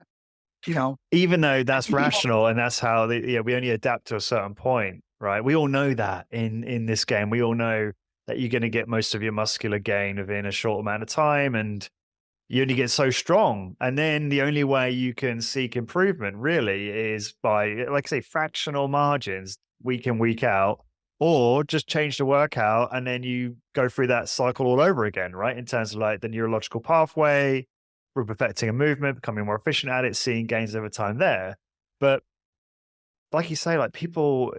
even though that's rational and that's how we only adapt to a certain point, right? We all know that in this game, we all know that you're going to get most of your muscular gain within a short amount of time, and you only get so strong. And then the only way you can seek improvement really is by, like I say, fractional margins week in, week out, or just change the workout. And then you go through that cycle all over again, right? In terms of like the neurological pathway, we're perfecting a movement, becoming more efficient at it, seeing gains over time there. But like you say, like people,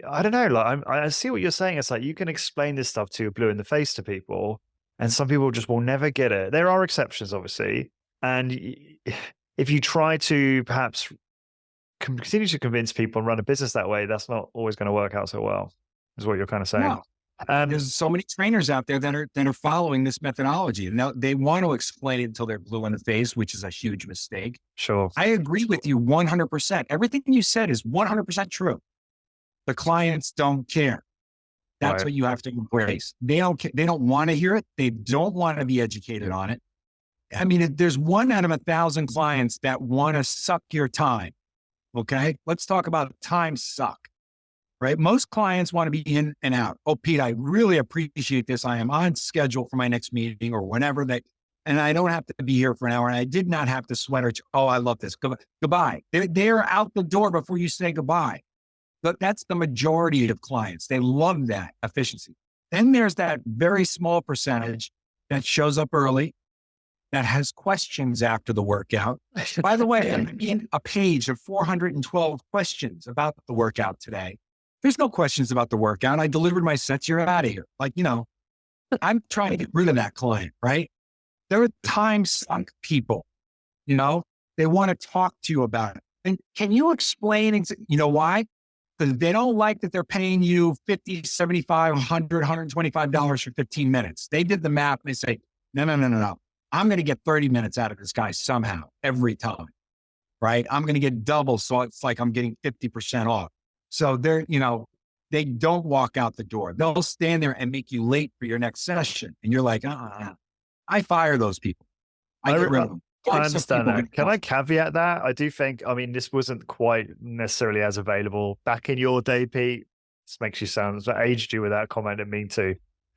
I don't know, like I see what you're saying. It's like you can explain this stuff to blue in the face to people, and some people just will never get it. There are exceptions, obviously. And if you try to perhaps continue to convince people and run a business that way, that's not always going to work out so well, is what you're kind of saying. No. There's so many trainers out there that are following this methodology. Now they want to explain it until they're blue in the face, which is a huge mistake. Sure. I agree with you 100%. Everything you said is 100% true. The clients don't care. That's what you have to embrace. They don't want to hear it. They don't want to be educated on it. I mean, there's 1 out of 1,000 clients that want to suck your time. Okay. Let's talk about time suck. Right? Most clients want to be in and out. Oh, Pete, I really appreciate this. I am on schedule for my next meeting or whenever and I don't have to be here for an hour. And I did not have to sweat or, oh, I love this. Goodbye. They're out the door before you say goodbye. But that's the majority of clients. They love that efficiency. Then there's that very small percentage that shows up early, that has questions after the workout. By the way, I'm in a page of 412 questions about the workout today. There's no questions about the workout. I delivered my sets. You're out of here. Like, I'm trying to get rid of that client, right? There are time suck people, they want to talk to you about it. And can you explain, why? Because they don't like that they're paying you $50, $75, $100, $125 for 15 minutes. They did the math and they say, no. I'm going to get 30 minutes out of this guy somehow, every time, right? I'm going to get double. So it's like I'm getting 50% off. So they don't walk out the door. They'll stand there and make you late for your next session. And you're like, I fire those people. I get rid of them. I understand that. Can I caveat that? I do think, this wasn't quite necessarily as available back in your day, Pete. This makes you sound, I aged you with that comment, and mean too.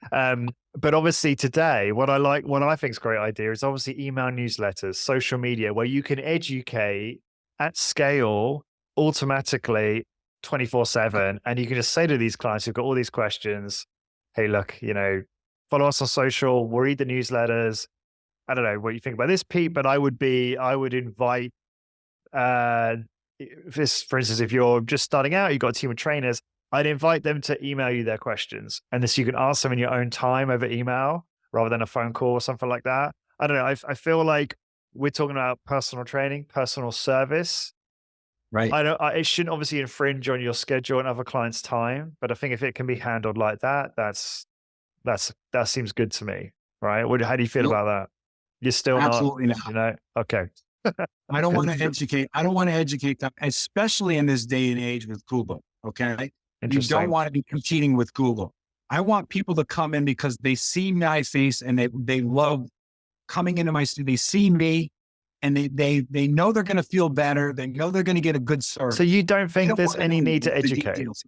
But obviously today, what I think is a great idea is obviously email newsletters, social media, where you can educate at scale automatically 24/7. And you can just say to these clients who've got all these questions, hey, look, follow us on social, we'll read the newsletters. I don't know what you think about this, Pete, but I would invite, for instance, if you're just starting out, you've got a team of trainers, I'd invite them to email you their questions. And this, you can ask them in your own time over email rather than a phone call or something like that. I don't know. I feel like we're talking about personal training, personal service. Right. It shouldn't obviously infringe on your schedule and other clients' time, but I think if it can be handled like that, that seems good to me. Right. How do you feel Nope. about that? You're still Absolutely not. you know, okay. I don't want to educate. I don't want to educate them, especially in this day and age with Google. Okay. You don't want to be competing with Google. I want people to come in because they see my face and they love coming into my studio. They see me and they know they're going to feel better. They know they're going to get a good service. So you don't think there's any need to educate? Details.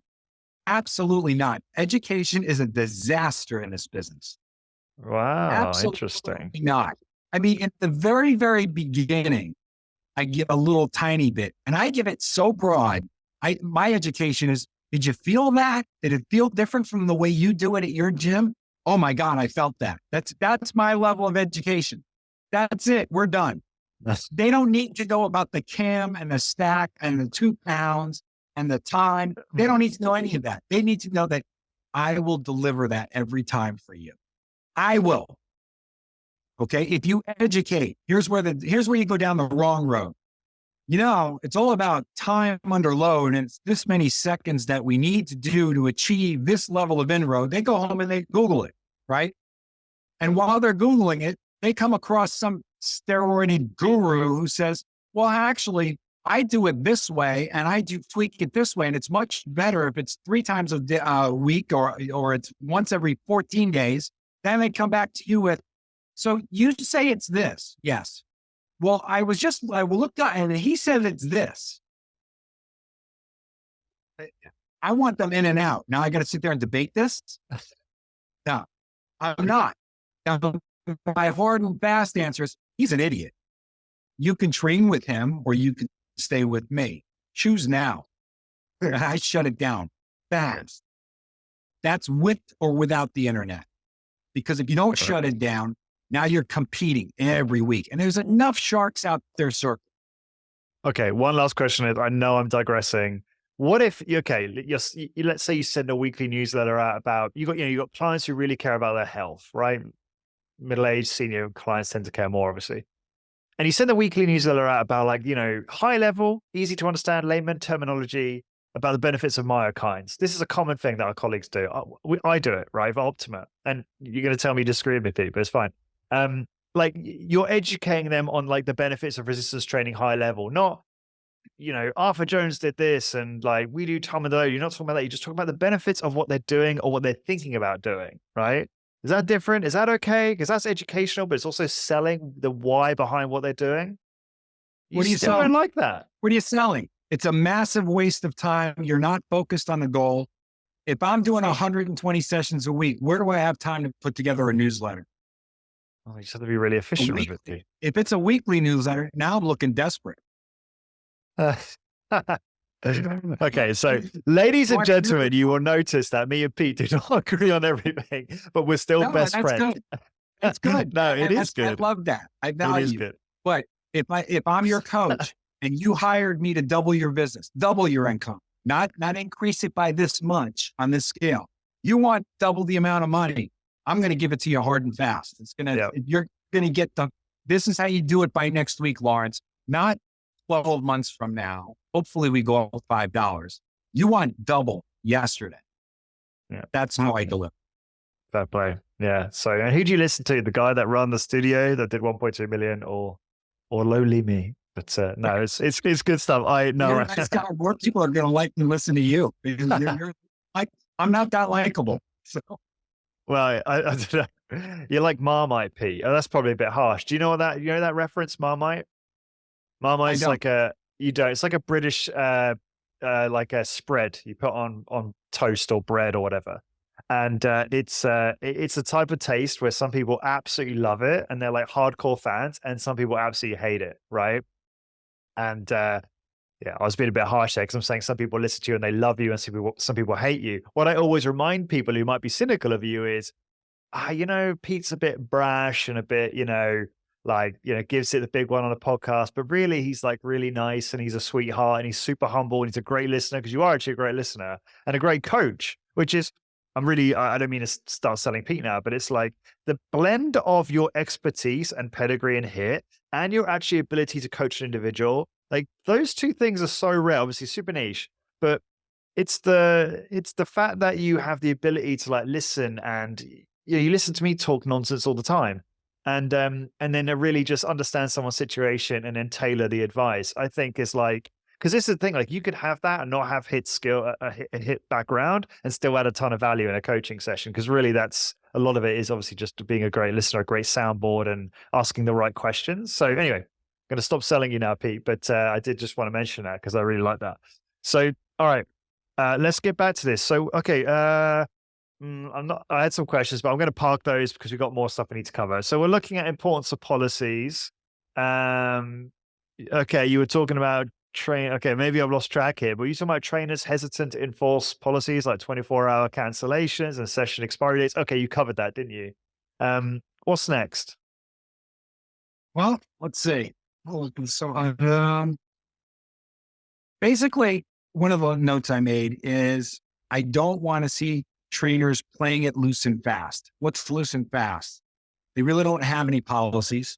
Absolutely not. Education is a disaster in this business. Wow. Absolutely Interesting. not. I mean, at the very, very beginning, I give a little tiny bit and I give it so broad. My education is, did you feel that? Did it feel different from the way you do it at your gym? Oh my God, I felt that. That's my level of education. That's it. We're done. They don't need to know about the cam and the stack and the 2 pounds and the time. They don't need to know any of that. They need to know that I will deliver that every time for you. I will. Okay. If you educate, here's where you go down the wrong road. You know, it's all about time under load, and it's this many seconds that we need to do to achieve this level of inroad. They go home and they Google it, right? And while they're Googling it, they come across some steroided guru who says, well, actually, I do it this way and I do tweak it this way. And it's much better if it's 3 times a week or it's once every 14 days. Then they come back to you with, so you say it's this. Yes. Well, I looked up and he said it's this. I want them in and out. Now I got to sit there and debate this. No, I'm not. Now, my hard and fast answer is he's an idiot. You can train with him or you can stay with me. Choose now. I shut it down fast. That's with or without the internet. Because if you don't shut it down, now you're competing every week. And there's enough sharks out there, sir. Okay, one last question. I know I'm digressing. What if, let's say you send a weekly newsletter out about, you got clients who really care about their health, right? Middle-aged, senior clients tend to care more, obviously. And you send a weekly newsletter out about high level, easy to understand layman terminology about the benefits of myokines. This is a common thing that our colleagues do. I do it, right? For Optima. And you're going to tell me you disagree with me, Pete, but it's fine. You're educating them on the benefits of resistance training high level, not, Arthur Jones did this and we do time and load. You're not talking about that. You're just talking about the benefits of what they're doing or what they're thinking about doing, right? Is that different? Is that okay? Because that's educational, but it's also selling the why behind what they're doing. What are you still selling? don't like that. What are you selling? It's a massive waste of time. You're not focused on the goal. If I'm doing 120 sessions a week, where do I have time to put together a newsletter? Oh, you just have to be really efficient with it. If it's a weekly newsletter, now I'm looking desperate. Okay, so ladies and gentlemen, you will notice that me and Pete do not agree on everything, but we're still best friends. Good. That's good. No, it is good. I love that. I value it. Is good. But if I'm your coach and you hired me to double your business, double your income, not increase it by this much on this scale, you want double the amount of money, I'm going to give it to you hard and fast. You're going to get this is how you do it by next week, Lawrence, not 12 months from now. Hopefully we go up $5. You want double yesterday. Yeah. That's how I deliver. Fair play. Yeah. So and who do you listen to? The guy that ran the studio that did 1.2 million or lowly me? But no, it's good stuff. I know. More people are going to like and listen to you. You're I'm not that likable. So. Well, I don't know. You're like Marmite, Pete. Oh, that's probably a bit harsh. Do you know that reference, Marmite? Marmite's it's like a British, like a spread you put on toast or bread or whatever. And it's a type of taste where some people absolutely love it and they're like hardcore fans, and some people absolutely hate it, right? And I was being a bit harsh there because I'm saying some people listen to you and they love you, and some people hate you. What I always remind people who might be cynical of you is, Pete's a bit brash and a bit, like, gives it the big one on a podcast, but really he's like really nice and he's a sweetheart and he's super humble and he's a great listener, because you are actually a great listener and a great coach, which is, I don't mean to start selling Pete now, but it's like the blend of your expertise and pedigree and hit and your actually ability to coach an individual. Like those two things are so rare, obviously super niche, but it's the fact that you have the ability to like listen and you listen to me talk nonsense all the time. And then to really just understand someone's situation and then tailor the advice, I think is like, because this is the thing, like you could have that and not have hit skill, a hit background and still add a ton of value in a coaching session. Because really that's a lot of it is obviously just being a great listener, a great soundboard and asking the right questions. So anyway, I'm going to stop selling you now, Pete, but I did just want to mention that because I really like that. So, all right, let's get back to this. So, okay, I had some questions, but I'm going to park those because we've got more stuff we need to cover. So we're looking at importance of policies. Okay, you were talking about okay, maybe I've lost track here, but you talking about trainers hesitant to enforce policies like 24-hour cancellations and session expiry dates. Okay, you covered that, didn't you? What's next? Well, let's see. Basically, one of the notes I made is I don't want to see trainers playing it loose and fast. What's loose and fast? They really don't have any policies.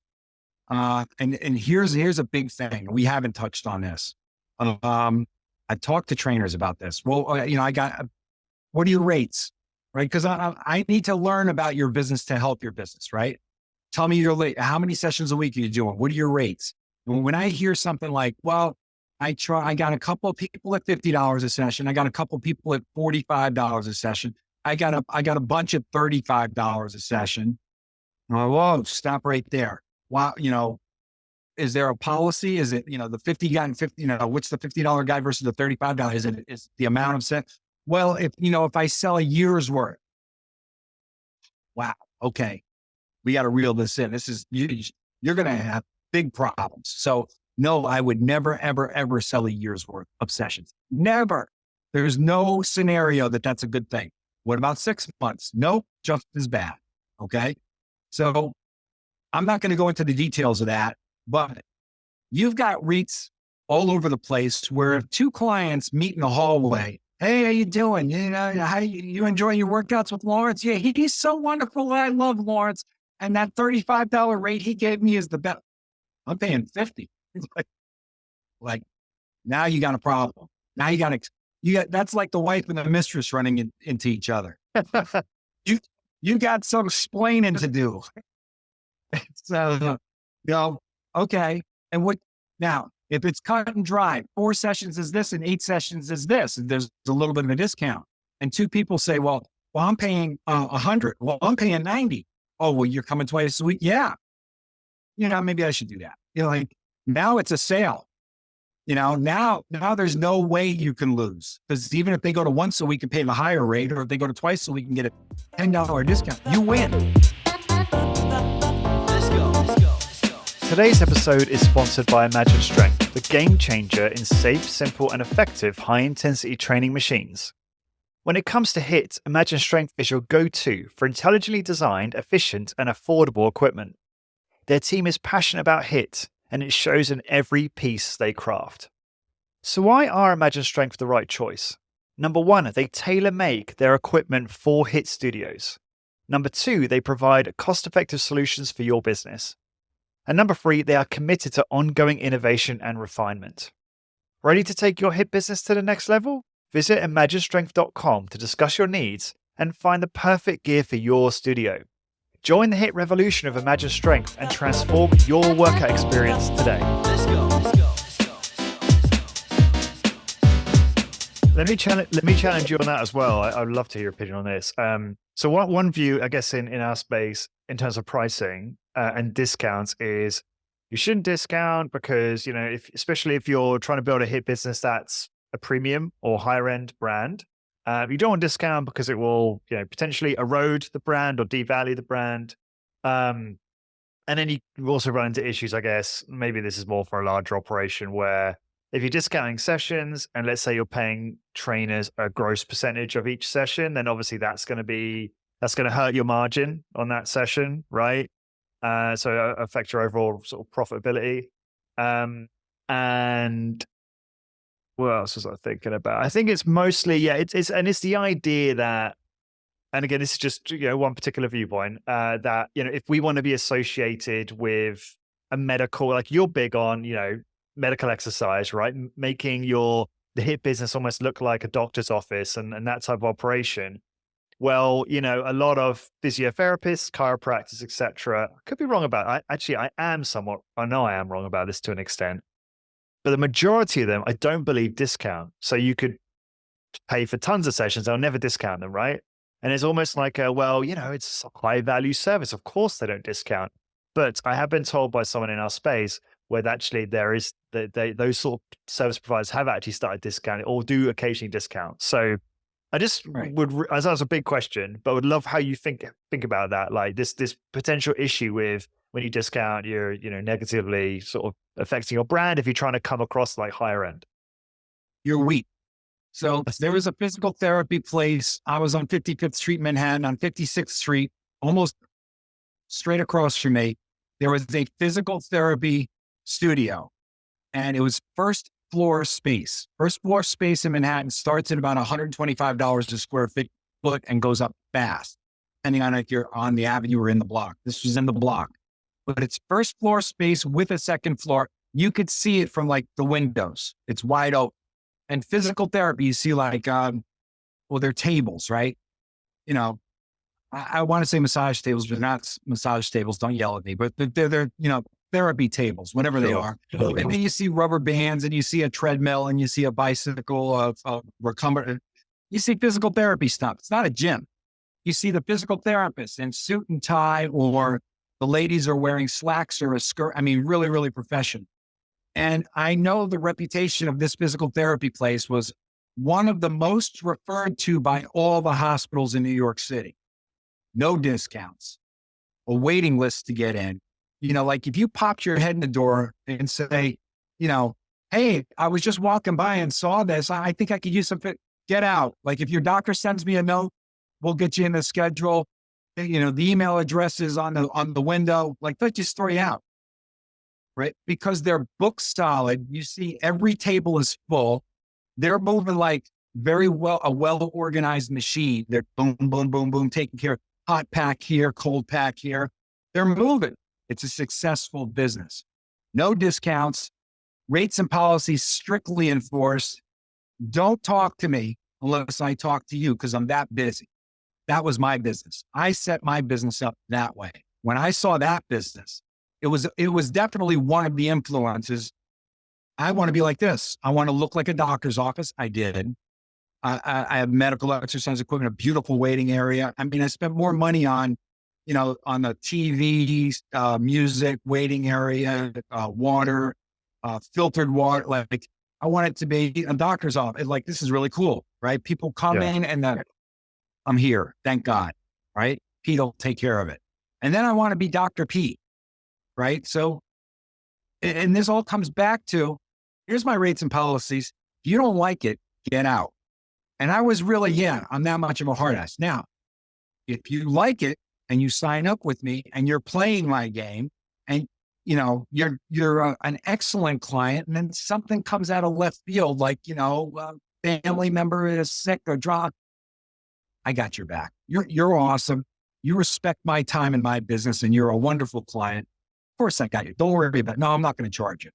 And here's a big thing. We haven't touched on this. I talked to trainers about this. Well, what are your rates? Right? Because I need to learn about your business to help your business, right? Tell me how many sessions a week are you doing? What are your rates? When I hear something like, well, I got a couple of people at $50 a session. I got a couple of people at $45 a session. I got a bunch at $35 a session. Whoa, stop right there. Wow. Is there a policy? Is it, the 50 guy and 50, what's the $50 guy versus the $35? Is the amount of set? Well, if I sell a year's worth, wow. Okay. We got to reel this in. You're going to have big problems. So no, I would never, ever, ever sell a year's worth of sessions. Never. There's no scenario that's a good thing. What about 6 months? Nope, just as bad. Okay. So I'm not going to go into the details of that, but you've got REITs all over the place where if two clients meet in the hallway, hey, how you doing? How you enjoying your workouts with Lawrence? Yeah, he's so wonderful. I love Lawrence. And that $35 rate he gave me is the best. I'm paying 50. Like now you got a problem. Now you got that's like the wife and the mistress running into each other. you got some explaining to do. So, okay. And what now, if it's cut and dry, 4 sessions is this and 8 sessions is this, and there's a little bit of a discount. And 2 people say, well, I'm paying 100. Well, I'm paying 90. Oh, well, you're coming twice a week. Yeah. Maybe I should do that. Like now it's a sale. Now there's no way you can lose, because even if they go to once a week and pay the higher rate, or if they go to twice a week and get a $10 discount, you win. Let's go. Today's episode is sponsored by Imagine Strength, the game changer in safe, simple, and effective high-intensity training machines. When it comes to HIIT, Imagine Strength is your go-to for intelligently designed, efficient, and affordable equipment. Their team is passionate about HIIT, and it shows in every piece they craft. So why are Imagine Strength the right choice? Number 1, they tailor-make their equipment for HIIT studios. Number 2, they provide cost-effective solutions for your business. And number 3, they are committed to ongoing innovation and refinement. Ready to take your HIIT business to the next level? Visit imaginestrength.com to discuss your needs and find the perfect gear for your studio. Join the HIIT revolution of Imagine Strength and transform your workout experience today. Let's go. Let me challenge you on that as well. I'd love to hear your opinion on this. So one view, I guess, in our space in terms of pricing and discounts is you shouldn't discount because, especially if you're trying to build a HIIT business that's a premium or higher end brand, you don't want to discount because it will, potentially erode the brand or devalue the brand. And then you also run into issues, I guess, maybe this is more for a larger operation where if you're discounting sessions and let's say you're paying trainers a gross percentage of each session, then obviously that's going to hurt your margin on that session, right? so affect your overall sort of profitability. And what else was I thinking about? I think it's mostly, yeah, it's the idea that, and again, this is just, one particular viewpoint, that, if we want to be associated with a medical, like you're big on, medical exercise, right? Making the hit business almost look like a doctor's office and that type of operation. Well, a lot of physiotherapists, chiropractors, etc. Could be wrong about. I know I am wrong about this to an extent, but the majority of them, I don't believe discount. So you could pay for tons of sessions; they'll never discount them, right? And it's almost like, it's a high value service. Of course, they don't discount. But I have been told by someone in our space where actually there is those sort of service providers have actually started discounting or do occasionally discount. So I just Right. as that was a big question, but would love how you think about that. Like this potential issue with when you discount, you're negatively sort of affecting your brand if you're trying to come across like higher end. You're weak. So there was a physical therapy place. I was on 55th Street, Manhattan, on 56th Street, almost straight across from me. There was a physical therapy studio, and it was first floor space. First floor space in Manhattan starts at about $125 a square foot and goes up fast, depending on if you're on the avenue or in the block. This was in the block, but it's first floor space with a second floor. You could see it from like the windows. It's wide open. And physical therapy, you see like, they're tables, right? I want to say massage tables, but not massage tables. Don't yell at me, but they're therapy tables, whatever they are. And then you see rubber bands and you see a treadmill and you see a bicycle of recumbent. You see physical therapy stuff. It's not a gym. You see the physical therapist in suit and tie, or the ladies are wearing slacks or a skirt. I mean, really, really professional. And I know the reputation of this physical therapy place was one of the most referred to by all the hospitals in New York City. No discounts, a waiting list to get in. Like if you popped your head in the door and say, hey, I was just walking by and saw this. I think I could use some fit. Get out. Like if your doctor sends me a note, we'll get you in the schedule. The email address is on the window. Like, let's just throw you out. Right? Because they're book solid. You see every table is full. They're moving like a well-organized machine. They're boom, boom, boom, boom, taking care of hot pack here, cold pack here. They're moving. It's a successful business. No discounts, rates and policies strictly enforced. Don't talk to me unless I talk to you because I'm that busy. That was my business. I set my business up that way. When I saw that business, it was definitely one of the influences. I want to be like this. I want to look like a doctor's office. I did. I have medical exercise equipment, a beautiful waiting area. I mean, I spent more money on the TV, music, waiting area, water, filtered water. Like I want it to be a doctor's office. Like, this is really cool, right? People come in and I'm here. Thank God. Right. Pete will take care of it. And then I want to be Dr. Pete. Right. So, and this all comes back to, here's my rates and policies. If you don't like it, get out. And I was really, I'm that much of a hard ass. Now, if you like it and you sign up with me and you're playing my game and, you're an excellent client, and then something comes out of left field, like, family member is sick or drunk, I got your back. You're awesome. You respect my time and my business, and you're a wonderful client. Of course I got you. Don't worry about it. No, I'm not going to charge you.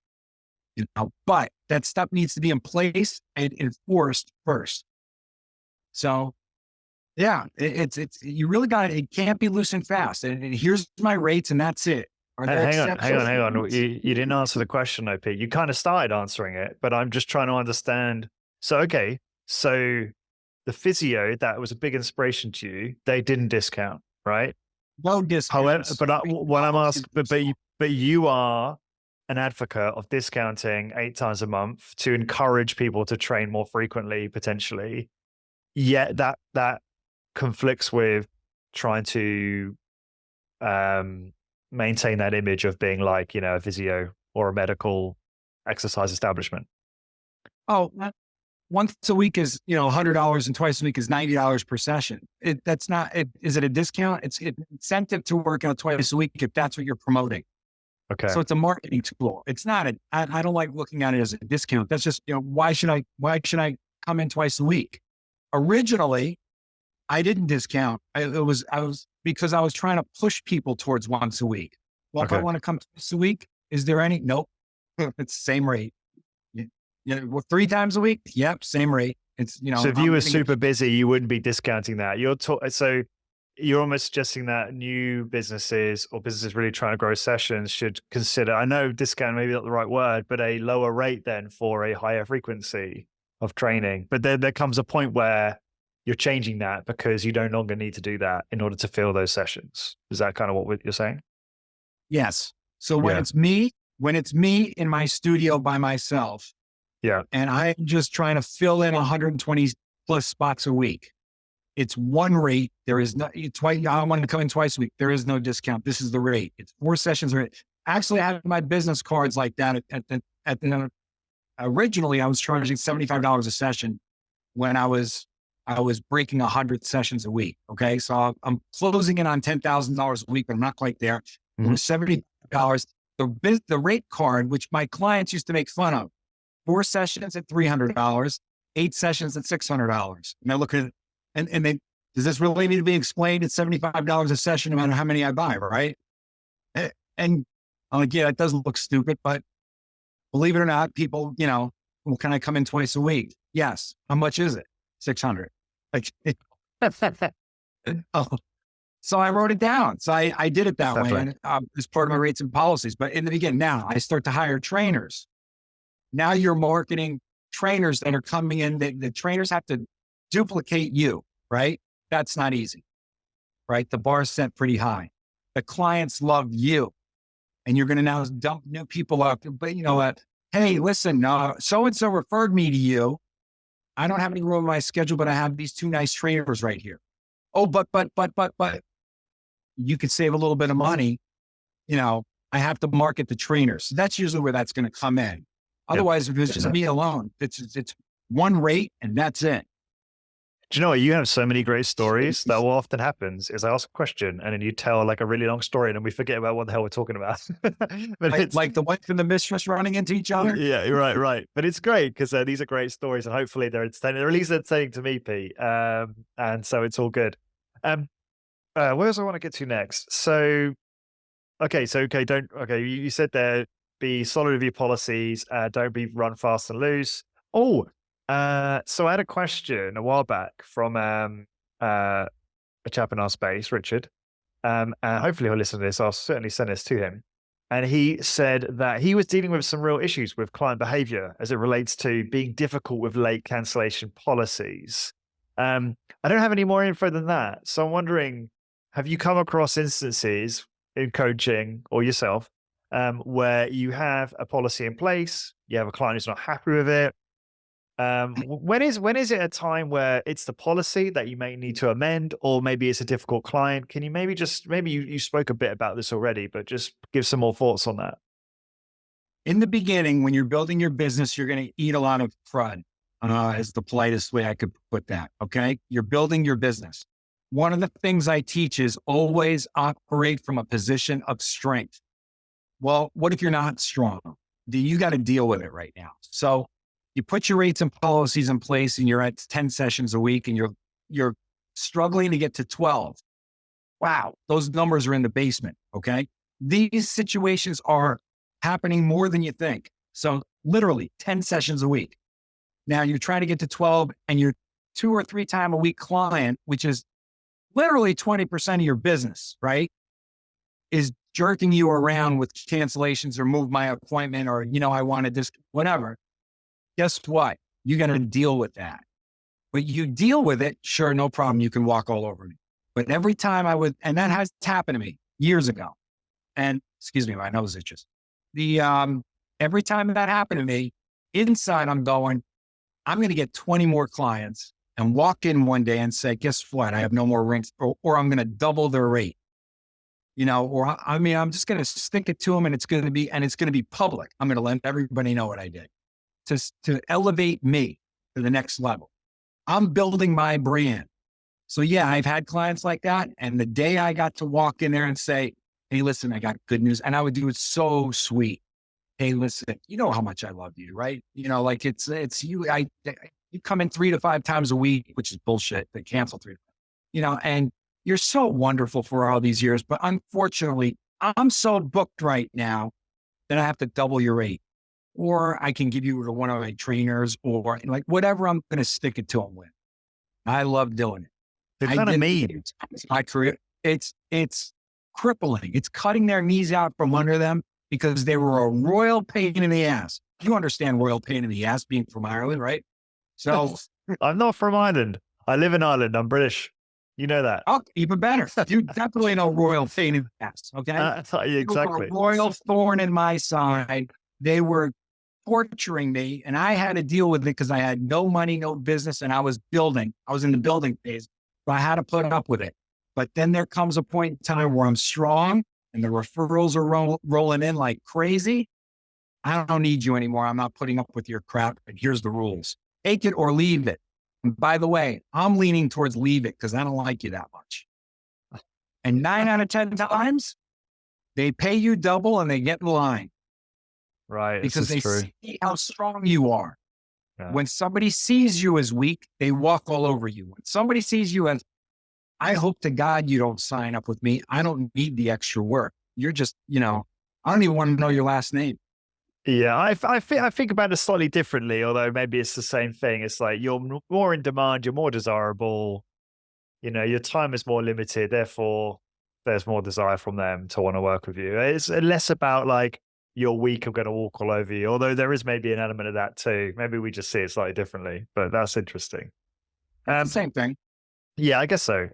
But that stuff needs to be in place and enforced first. So yeah, it's you really got it. It can't be loose and fast. And here's my rates, and that's it. Hang on. You didn't answer the question, though, Pete. You kind of started answering it, but I'm just trying to understand. So the physio that was a big inspiration to you, they didn't discount, right? No discounts. However, what I'm asking, but you are an advocate of discounting 8 times a month to encourage people to train more frequently, potentially. Yet that conflicts with trying to maintain that image of being like, a physio or a medical exercise establishment. Oh, once a week is, $100 and twice a week is $90 per session. Is it a discount? It's an incentive to work out twice a week if that's what you're promoting. Okay. So it's a marketing tool. It's not I don't like looking at it as a discount. That's just, why should I come in twice a week? Originally, I didn't discount. Because I was trying to push people towards once a week. Well, if I want to come twice a week, is there any? Nope. It's the same rate. Well, 3 times a week. Yep. Same rate. It's, so if you were super busy, you wouldn't be discounting that. So you're almost suggesting that new businesses or businesses really trying to grow sessions should consider, I know discount maybe not the right word, but a lower rate then for a higher frequency of training. But there comes a point where you're changing that because you no longer need to do that in order to fill those sessions. Is that kind of what you're saying? Yes. So when it's me in my studio by myself, and I'm just trying to fill in 120 plus spots a week, it's one rate. There is no, I want to come in twice a week. There is no discount. This is the rate. It's 4 sessions. Actually, I have my business cards like that originally I was charging $75 a session when I was breaking 100 sessions a week. Okay. So I'm closing in on $10,000 a week, but I'm not quite there. It was $75. The rate card, which my clients used to make fun of, 4 sessions at $300, 8 sessions at $600. And they're looking at, and they, does this really need to be explained? It's $75 a session, no matter how many I buy, right? And I'm like, yeah, it doesn't look stupid, but believe it or not, people, well, can I come in twice a week? Yes. How much is it? 600. Like, so I wrote it down. So I did it that way. And as part of my rates and policies. But in the beginning, now I start to hire trainers. Now you're marketing trainers that are coming in. The trainers have to duplicate you, right? That's not easy, right? The bar is set pretty high. The clients love you. And you're going to now dump new people up. But you know what? Hey, listen, so-and-so referred me to you. I don't have any room in my schedule, but I have these 2 nice trainers right here. Oh, but you could save a little bit of money. I have to market the trainers. So that's usually where that's going to come in. Otherwise, if it's just me alone, it's one rate and that's it. Do you know what? You have so many great stories that what often happens is I ask a question and then you tell like a really long story and then we forget about what the hell we're talking about. But it's like the wife and the mistress running into each other. Yeah, right. But it's great because these are great stories and hopefully they're entertaining. They're at least entertaining to me, Pete. And so it's all good. Where else I want to get to next? So, you said there, be solid with your policies. Don't be run fast and loose. So I had a question a while back from a chap in our space, Richard. And hopefully he'll listen to this. I'll certainly send this to him. And he said that he was dealing with some real issues with client behavior as it relates to being difficult with late cancellation policies. I don't have any more info than that. So I'm wondering, have you come across instances in coaching or yourself where you have a policy in place, you have a client who's not happy with it? When is it a time where it's the policy that you may need to amend, or maybe it's a difficult client? Can you maybe you spoke a bit about this already, but just give some more thoughts on that. In the beginning, when you're building your business, you're going to eat a lot of crud, is the politest way I could put that. Okay. You're building your business. One of the things I teach is always operate from a position of strength. Well, what if you're not strong? You got to deal with it right now. So you put your rates and policies in place and you're at 10 sessions a week and you're struggling to get to 12. Wow. Those numbers are in the basement. Okay. These situations are happening more than you think. So literally 10 sessions a week. Now you're trying to get to 12 and your 2 or 3 time a week client, which is literally 20% of your business, right, is jerking you around with cancellations or move my appointment or, I wanted this, whatever. Guess what? You got to deal with that. But you deal with it, sure, no problem. You can walk all over me. But every time and that has happened to me years ago. And excuse me, my nose itches. Every time that happened to me, inside I'm going, I'm going to get 20 more clients and walk in one day and say, guess what? I have no more rings, or I'm going to double their rate. I'm just going to stick it to them and it's going to be public. I'm going to let everybody know what I did to elevate me. to the next level. I'm building my brand. So yeah, I've had clients like that. And the day I got to walk in there and say, hey, listen, I got good news. And I would do it so sweet. Hey, listen, you know how much I love you, right? You know, like it's you, you come in 3 to 5 times a week, which is bullshit. They cancel 3, you know, and you're so wonderful for all these years. But unfortunately, I'm so booked right now that I have to double your rate, or I can give you to one of my trainers, or like whatever I'm going to stick it to them with. I love doing it. They're I kind of did mean. my career. It's crippling. It's cutting their knees out from under them because they were a royal pain in the ass. You understand royal pain in the ass being from Ireland, right? So I'm not from Ireland. I live in Ireland. I'm British. You know that. oh, even better. You definitely know royal pain in the ass. Okay. Exactly. A royal thorn in my side. They were torturing me, and I had to deal with it because I had no money, no business, and I was building. I was in the building phase, so I had to put up with it. But then there comes a point in time where I'm strong and the referrals are rolling in like crazy. I don't need you anymore. I'm not putting up with your crap. And here's the rules: take it or leave it. And by the way, I'm leaning towards leave it because I don't like you that much. And 9 out of 10 times, they pay you double and they get in line. Right. Because This is they true. see how strong you are. Yeah. When somebody sees you as weak, they walk all over you. When somebody sees you as, I hope to God you don't sign up with me. I don't need the extra work. You're just, you know, I don't even want to know your last name. Yeah, I think about it slightly differently, although maybe it's the same thing. It's like you're more in demand, you're more desirable, you know, your time is more limited, therefore there's more desire from them to want to work with you. It's less about like you're weak, I'm going to walk all over you, although there is maybe an element of that too. Maybe we just see it slightly differently, but that's interesting. It's the same thing. Yeah, I guess so.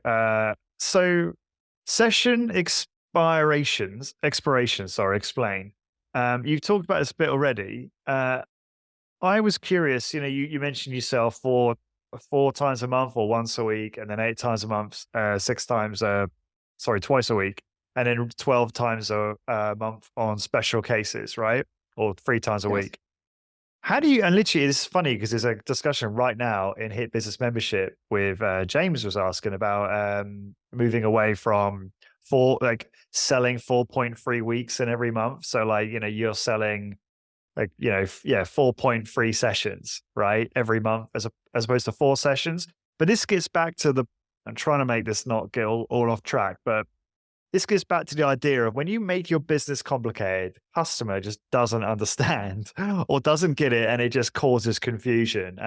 So session expirations, sorry, explain. You've talked about this a bit already. I was curious, you know, you mentioned yourself four times a month or once a week, and then 8 times a month, twice a week, and then 12 times a month on special cases, right? Or 3 times a Yes. week. How do you, and literally it's funny because there's a discussion right now in Hit Business Membership with James was asking about moving away from selling 4.3 weeks in every month. So like, you know, you're selling 4.3 sessions, right? Every month as opposed to 4 sessions. But this gets back to I'm trying to make this not get all off track, but this gets back to the idea of when you make your business complicated, customer just doesn't understand or doesn't get it, and it just causes confusion.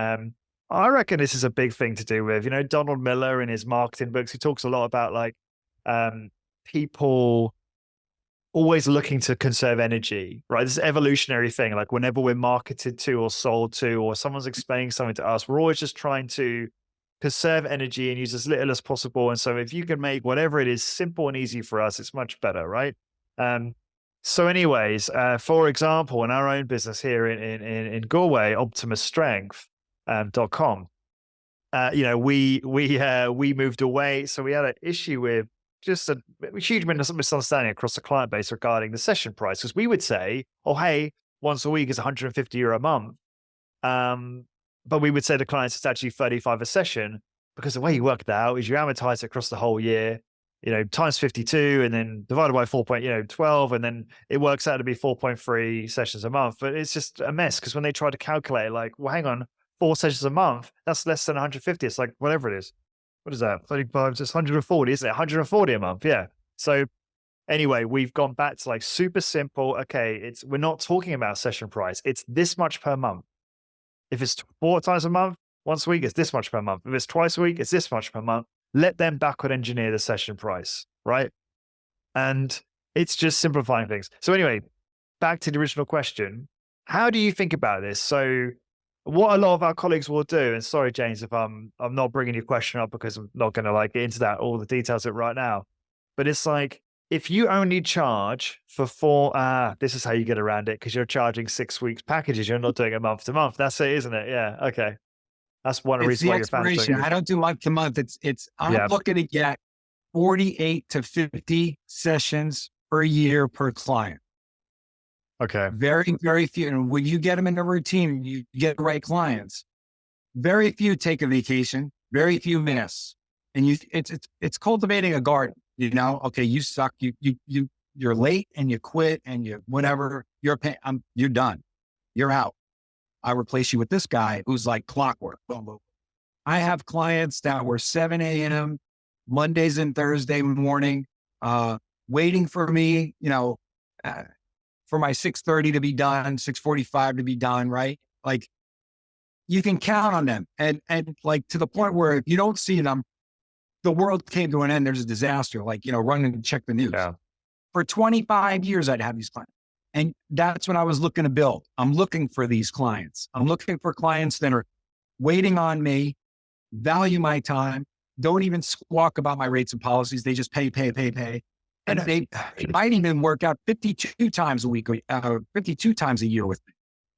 I reckon this is a big thing to do with, you know, Donald Miller in his marketing books. He talks a lot about like people always looking to conserve energy, right? This evolutionary thing. Like whenever we're marketed to or sold to, or someone's explaining something to us, we're always just trying to conserve energy and use as little as possible. And so if you can make whatever it is simple and easy for us, it's much better, right? So anyways, for example, in our own business here in Galway, optimusstrength.com, you know, we moved away. So we had an issue with just a huge misunderstanding across the client base regarding the session price. Because we would say, oh, hey, once a week is €150 a month. But we would say to clients, it's actually 35 a session, because the way you work that out is you amortize it across the whole year, you know, times 52 and then divided by 12, and then it works out to be 4.3 sessions a month. But it's just a mess because when they try to calculate, like, well, hang on, 4 sessions a month, that's less than 150. It's like, whatever it is. What is that? 35, just 140, isn't it? 140 a month. Yeah. So anyway, we've gone back to like super simple. Okay. We're not talking about session price. It's this much per month. If it's 4 times a month, once a week, it's this much per month. If it's twice a week, it's this much per month. Let them backward engineer the session price, right? And it's just simplifying things. So anyway, back to the original question. How do you think about this? So what a lot of our colleagues will do, and sorry, James, if I'm not bringing your question up because I'm not going to like get into that, all the details of it right now, but it's like, if you only charge for 4, this is how you get around it, because you're charging 6 weeks packages. You're not doing it month to month. That's it, isn't it? Yeah. Okay. That's one of the It's reasons the why you're fans doing expiration. it. I don't do month to month. I'm looking to get 48 to 50 sessions per year per client. Okay. Very, very few. And when you get them in a routine, you get the right clients. very few take a vacation, very few miss. And it's cultivating a garden, okay, you suck. You're late and you quit and you, whatever, you're done. You're out. I replace you with this guy who's like clockwork. Boom, boom. I have clients that were 7 a.m. Mondays and Thursday morning, waiting for me, for my 6:30 to be done, 6:45 to be done. Right. Like you can count on them. And like to the point where if you don't see them, the world came to an end. There's a disaster, like, run and check the news. Yeah. For 25 years, I'd have these clients. And that's what I was looking to build. I'm looking for these clients. I'm looking for clients that are waiting on me, value my time, don't even squawk about my rates and policies. They just pay. And it might even work out 52 times a week, 52 times a year with me.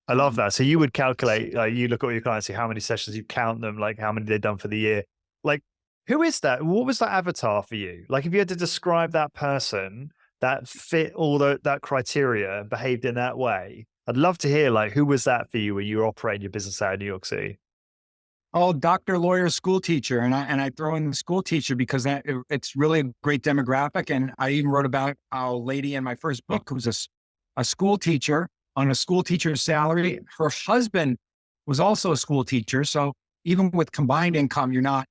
I love that. So you would calculate, you look at your clients, see how many sessions you count them, like how many they've done for the year. Like, who is that? What was that avatar for you? Like, if you had to describe that person that fit all that criteria and behaved in that way, I'd love to hear, like, who was that for you when you were operating your business out of New York City? Oh, doctor, lawyer, school teacher. And I throw in the school teacher because it's really a great demographic. And I even wrote about a lady in my first book who's a school teacher on a school teacher's salary. Her husband was also a school teacher. So even with combined income, you're not,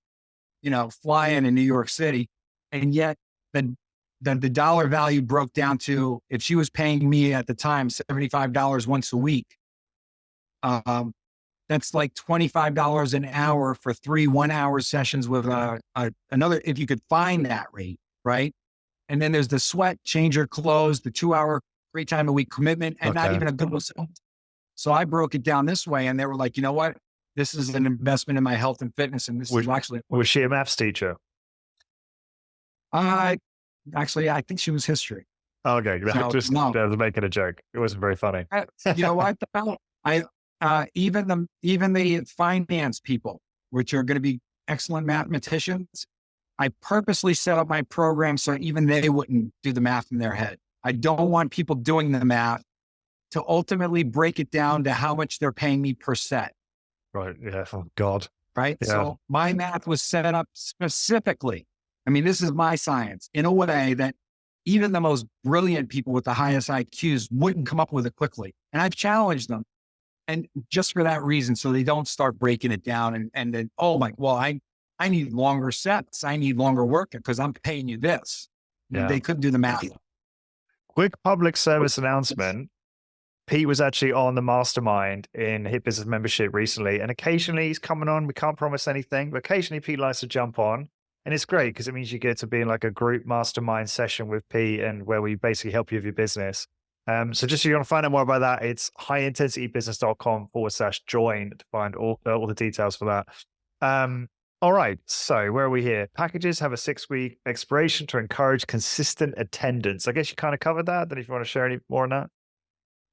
flying in New York City. And yet the dollar value broke down to, if she was paying me at the time $75 once a week, that's like $25 an hour for 3 1-hour sessions with another, if you could find that rate, right? And then there's the sweat, change your clothes, the 2-hour, 3 time a week commitment, and not even a good result. So I broke it down this way, and they were like, you know what? This is an investment in my health and fitness, and this is actually. Was she a maths teacher? Actually, I think she was history. Okay, So, just no. I was making a joke. It wasn't very funny. You know what? Even the finance people, which are going to be excellent mathematicians, I purposely set up my program so even they wouldn't do the math in their head. I don't want people doing the math to ultimately break it down to how much they're paying me per set. Right. Yeah. Oh, God. Right. Yeah. So my math was set up specifically. I mean, this is my science in a way that even the most brilliant people with the highest IQs wouldn't come up with it quickly. And I've challenged them. And just for that reason, so they don't start breaking it down and then, I need longer sets. I need longer work because I'm paying you this. Yeah. They couldn't do the math. Quick public service announcement. Pete was actually on the mastermind in Hit Business Membership recently, and occasionally he's coming on. We can't promise anything, but occasionally Pete likes to jump on, and it's great because it means you get to be in like a group mastermind session with Pete, and where we basically help you with your business. So just if you want to find out more about that, it's highintensitybusiness.com/join to find all the details for that. All right, so where are we here? Packages have a 6-week expiration to encourage consistent attendance. I guess you kind of covered that. Then if you want to share any more on that.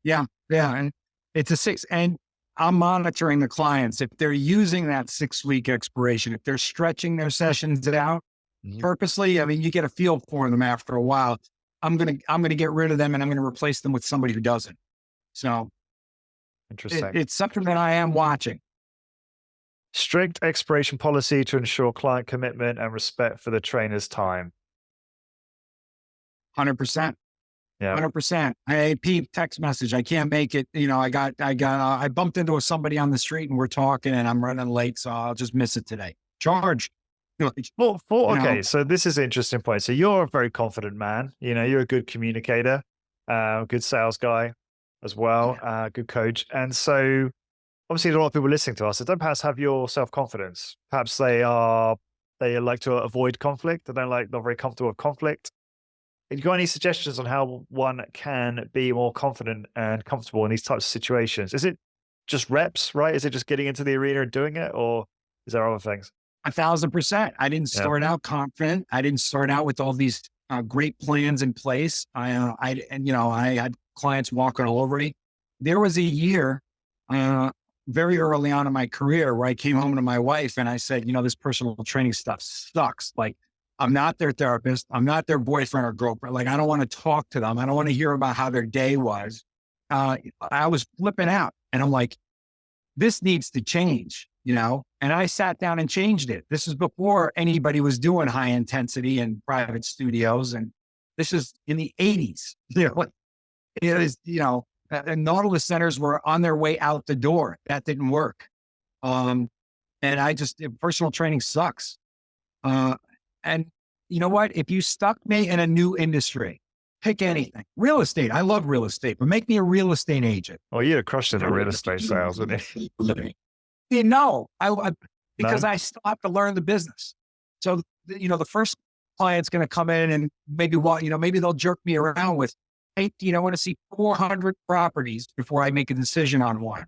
Yeah. And it's a 6, and I'm monitoring the clients. If they're using that 6-week expiration, if they're stretching their sessions out purposely, I mean, you get a feel for them after a while. I'm going to get rid of them and I'm going to replace them with somebody who doesn't. So interesting. It's something that I am watching. Strict expiration policy to ensure client commitment and respect for the trainer's time. 100%. Yeah. 100%. Hey, Pete, text message. I can't make it. I bumped into somebody on the street and we're talking and I'm running late. So I'll just miss it today. Charge. Okay. So this is an interesting point. So you're a very confident man. You're a good communicator, good sales guy as well, good coach. And so obviously there are a lot of people listening to us that don't perhaps have your self-confidence. Perhaps they like to avoid conflict. Not very comfortable with conflict. Have you got any suggestions on how one can be more confident and comfortable in these types of situations? Is it just reps, right? Is it just getting into the arena and doing it, or is there other things? 1,000%. I didn't start out confident. I didn't start out with all these great plans in place. I had clients walking all over me. There was a year very early on in my career where I came home to my wife and I said, this personal training stuff sucks. Like, I'm not their therapist. I'm not their boyfriend or girlfriend. Like, I don't want to talk to them. I don't want to hear about how their day was. I was flipping out and I'm like, this needs to change. and I sat down and changed it. This is before anybody was doing high intensity and private studios. And this is in the 80s. It is, and Nautilus centers were on their way out the door. That didn't work. And personal training sucks. And you know what? If you stuck me in a new industry, pick anything. Real estate. I love real estate, but make me a real estate agent. Well, you'd have crushed in the real estate sales, wouldn't you? Because I still have to learn the business. So, the first client's going to come in and maybe they'll jerk me around with, hey, I want to see 400 properties before I make a decision on one.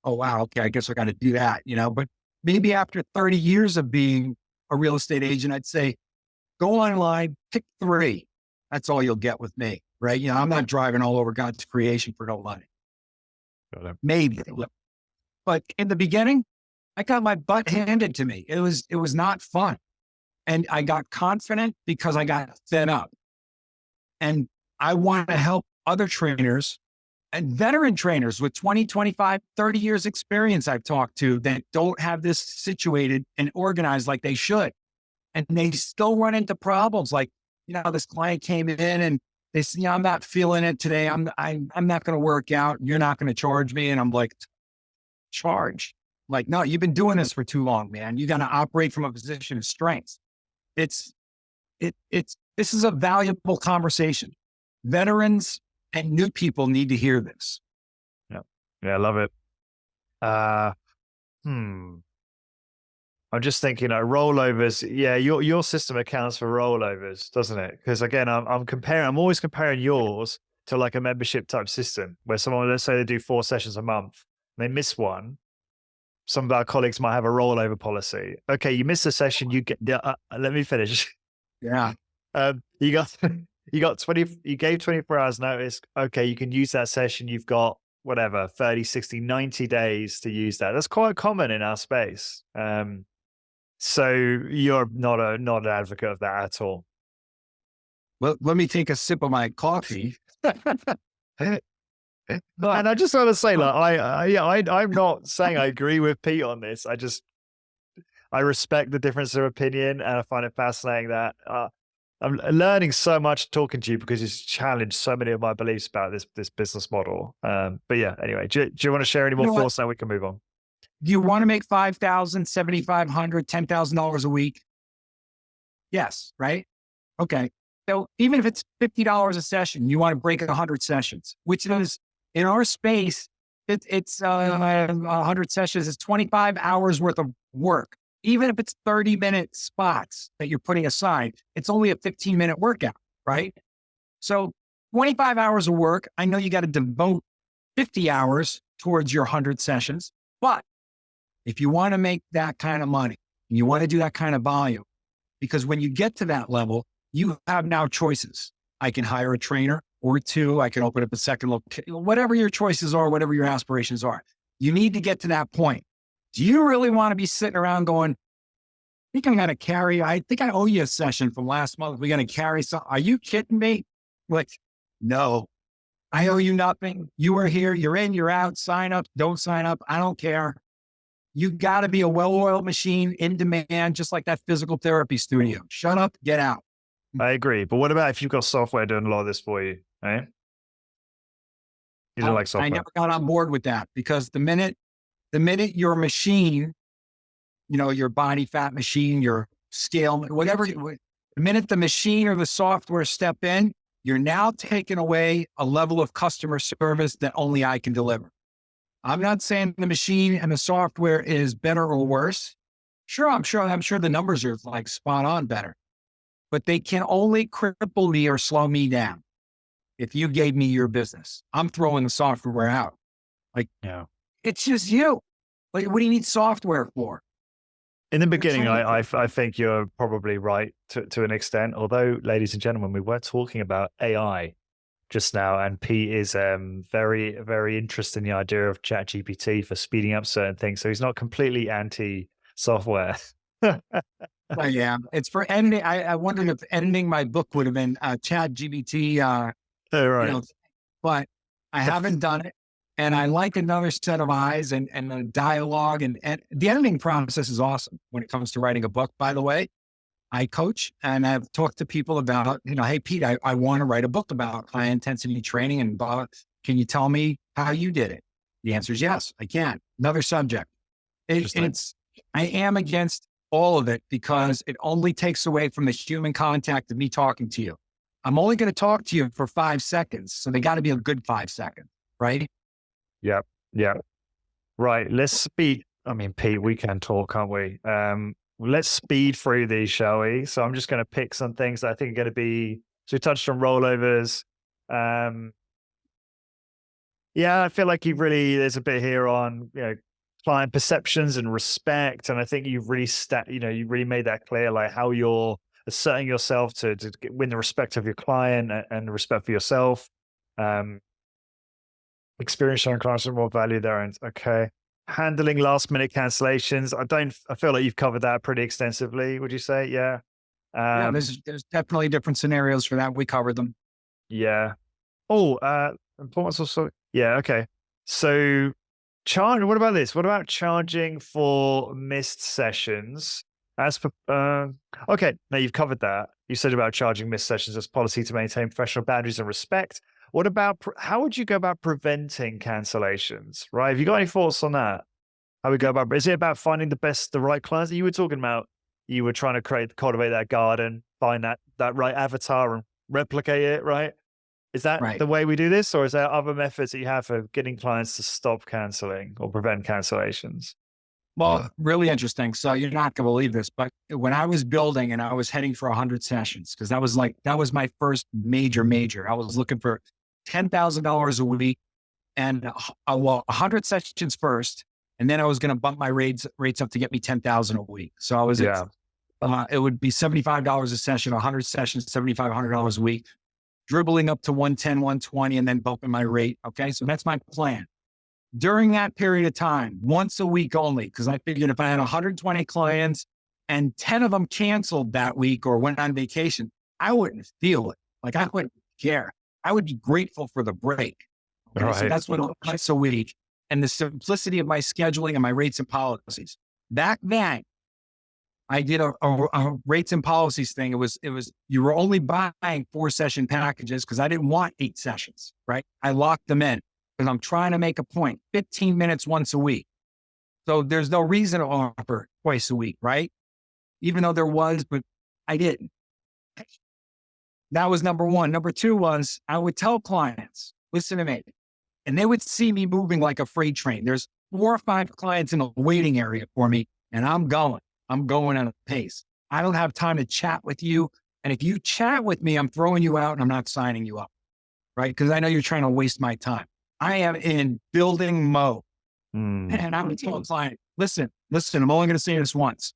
Oh, wow. Okay. I guess I got to do that, but maybe after 30 years of being a real estate agent, I'd say, go online, pick 3. That's all you'll get with me, right? I'm not driving all over God's creation for no money. Maybe. But in the beginning, I got my butt handed to me. It was not fun. And I got confident because I got fed up. And I want to help other trainers and veteran trainers with 20, 25, 30 years experience I've talked to that don't have this situated and organized like they should. And they still run into problems. Like, this client came in and they said, I'm not feeling it today. I'm not going to work out. You're not going to charge me. And I'm like, charge? Like, no, you've been doing this for too long, man. You got to operate from a position of strength. This is a valuable conversation. Veterans and new people need to hear this. Yeah. I love it. I'm just thinking, rollovers. Yeah, your system accounts for rollovers, doesn't it? Because again, I'm always comparing yours to like a membership type system where someone, let's say they do 4 sessions a month, and they miss one. Some of our colleagues might have a rollover policy. Okay, you miss a session, you get. Let me finish. Yeah. You got 20. You gave 24 hours notice. Okay, you can use that session. You've got whatever 30, 60, 90 days to use that. That's quite common in our space. So you're not an advocate of that at all. Well, let me take a sip of my coffee. And I just want to say, I'm not saying I agree with Pete on this. I respect the difference of opinion, and I find it fascinating that I'm learning so much talking to you because it's challenged so many of my beliefs about this business model. But yeah, anyway, do you want to share any more thoughts? Now we can move on. Do you want to make $5,000, $7,500, $10,000 a week? Yes, right? Okay. So even if it's $50 a session, you want to break 100 sessions, which is in our space, it's 100 sessions. It's 25 hours worth of work. Even if it's 30-minute spots that you're putting aside, it's only a 15-minute workout, right? So 25 hours of work. I know you got to devote 50 hours towards your 100 sessions, but if you want to make that kind of money and you want to do that kind of volume, because when you get to that level, you have now choices. I can hire a trainer or 2. I can open up a second location, whatever your choices are, whatever your aspirations are. You need to get to that point. Do you really want to be sitting around going, I think I owe you a session from last month. We're going to carry some. Are you kidding me? Like, no, I owe you nothing. You are here. You're in, you're out. Sign up. Don't sign up. I don't care. You got to be a well-oiled machine in demand, just like that physical therapy studio. Shut up, get out. I agree. But what about if you've got software doing a lot of this for you? Eh? You don't like software. I never got on board with that because the minute your machine, your body fat machine, your scale, whatever, the minute the machine or the software step in, you're now taking away a level of customer service that only I can deliver. I'm not saying the machine and the software is better or worse. Sure, I'm sure the numbers are like spot on better, but they can only cripple me or slow me down. If you gave me your business, I'm throwing the software out. Like, it's just you. Like, what do you need software for? In the beginning, I think you're probably right to an extent. Although, ladies and gentlemen, we were talking about AI just now, and Pete is very, very interested in the idea of ChatGPT for speeding up certain things. So he's not completely anti-software. Yeah, it's for editing. I wondered if editing my book would have been ChatGPT. Right. But I haven't done it. And I like another set of eyes and the dialogue and the editing process is awesome when it comes to writing a book. By the way, I coach and I've talked to people about, hey, Pete, I want to write a book about high intensity training and blah. Can you tell me how you did it? The answer is yes, I can. Another subject. I am against all of it because it only takes away from the human contact of me talking to you. I'm only going to talk to you for 5 seconds. So they got to be a good 5 seconds, right? Yep. Yeah. Right. Let's speed. I mean, Pete, we can talk, can't we? Let's speed through these, shall we? So I'm just going to pick some things that I think are going to be, so we touched on rollovers. Yeah, I feel like there's a bit here on, client perceptions and respect. And I think you've really you really made that clear, like how you're asserting yourself to win the respect of your client and the respect for yourself. Experience showing clients more value there. And okay. Handling last minute cancellations. I feel like you've covered that pretty extensively. Would you say? Yeah. Yeah, there's definitely different scenarios for that. We covered them. Yeah. Oh, importance also. Yeah. Okay. So what about this? What about charging for missed sessions? Okay. Now you've covered that. You said about charging missed sessions as policy to maintain professional boundaries and respect. What about, how would you go about preventing cancellations, right? Have you got any thoughts on that? How we go about, is it about finding the right clients? You were talking about, you were trying to cultivate that garden, find that right avatar and replicate it, right? Is that Right. the way we do this? Or is there other methods that you have for getting clients to stop canceling or prevent cancellations? Well, really interesting. So you're not going to believe this, but when I was building and I was heading for 100 sessions, because that was my first major, I was looking for $10,000 a week and 100 sessions first. And then I was going to bump my rates up to get me 10,000 a week. So I was, it would be $75 a session, 100 sessions, $7,500 a week, dribbling up to 110, 120, and then bumping my rate. Okay. So that's my plan. During that period of time, once a week only, because I figured if I had 120 clients and 10 of them canceled that week or went on vacation, I wouldn't feel it. Like I wouldn't care. I would be grateful for the break. Okay? Right. So that's what once a week and the simplicity of my scheduling and my rates and policies. Back then, I did a rates and policies thing. It was, you were only buying 4-session packages because I didn't want 8 sessions, right? I locked them in because I'm trying to make a point, 15 minutes once a week. So there's no reason to offer twice a week, right? Even though there was, but I didn't. That was number one. Number two was I would tell clients, listen to me, and they would see me moving like a freight train. There's 4 or 5 clients in a waiting area for me, and I'm going at a pace. I don't have time to chat with you. And if you chat with me, I'm throwing you out and I'm not signing you up, right? Because I know you're trying to waste my time. I am in building mode. And I would tell a client, listen, I'm only going to say this once.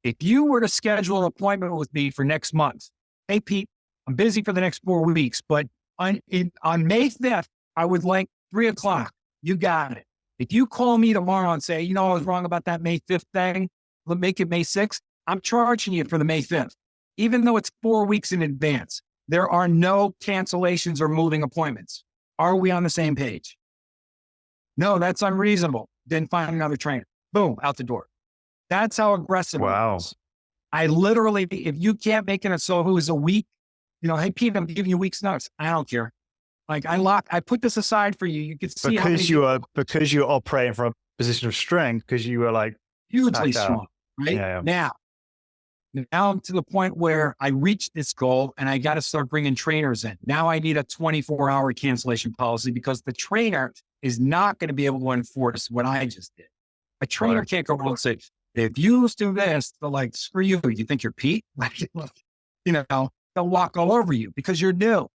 If you were to schedule an appointment with me for next month, hey, Pete, I'm busy for the next 4 weeks, but on May 5th, I would like 3:00. You got it. If you call me tomorrow and say, I was wrong about that May 5th thing, let's make it May 6th. I'm charging you for the May 5th, even though it's 4 weeks in advance. There are no cancellations or moving appointments. Are we on the same page? No, that's unreasonable. Then find another trainer. Boom, out the door. That's how aggressive I was. I literally, if you can't make it so it was a week, hey, Pete, I'm giving you a week's notice. I don't care. Like I put this aside for you. You can see because you're operating from a position of strength, because you were like hugely strong, right? Yeah. Now I'm to the point where I reached this goal and I got to start bringing trainers in. Now I need a 24-hour cancellation policy because the trainer is not going to be able to enforce what I just did. A trainer can't go around and say, if you do this, they're like, screw you. You think you're Pete? They'll walk all over you because you're new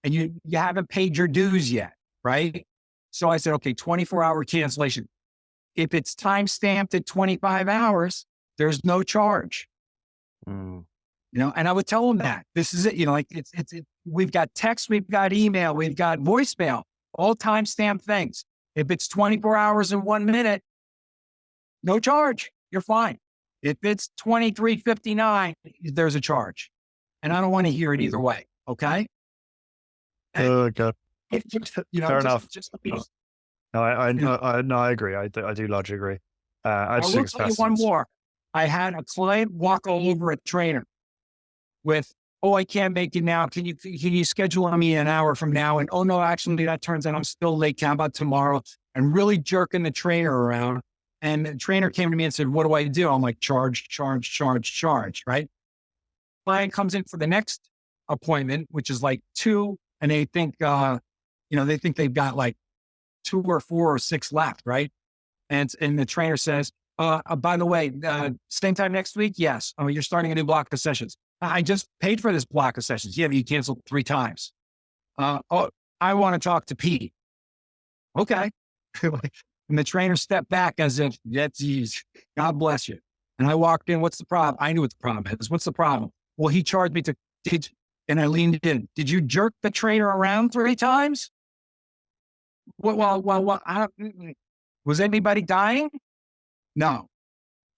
and you haven't paid your dues yet, right? So I said, okay, 24-hour cancellation. If it's time stamped at 25 hours, there's no charge. And I would tell them that this is it. We've got text, we've got email, we've got voicemail, all timestamp things. If it's 24 hours and 1 minute, no charge. You're fine. If it's 23:59, there's a charge. And I don't want to hear it either way. Okay. Okay. Fair enough. No, You know, I agree. I do largely agree. I I just think will it's tell you one fascinating. more. I had a client walk over a trainer with, "Oh, I can't make it now. Can you schedule on me an hour from now?" And, "Oh no, actually that turns out I'm still late. How about tomorrow?" And really jerking the trainer around. And the trainer came to me and said, "What do I do?" I'm like, "Charge, charge, charge, charge." Right. Client comes in for the next appointment, which is like two, and they think, they think they've got like two or four or six left. Right. And the trainer says, by the way, same time next week? Yes. Oh, you're starting a new block of sessions. I just paid for this block of sessions. Yeah, but you canceled 3 times. Oh, I want to talk to Pete. Okay. And the trainer stepped back as if, that's easy. God bless you. And I walked in. What's the problem? I knew what the problem is. What's the problem? Well, he charged me and I leaned in. Did you jerk the trainer around 3 times? Well, was anybody dying? No.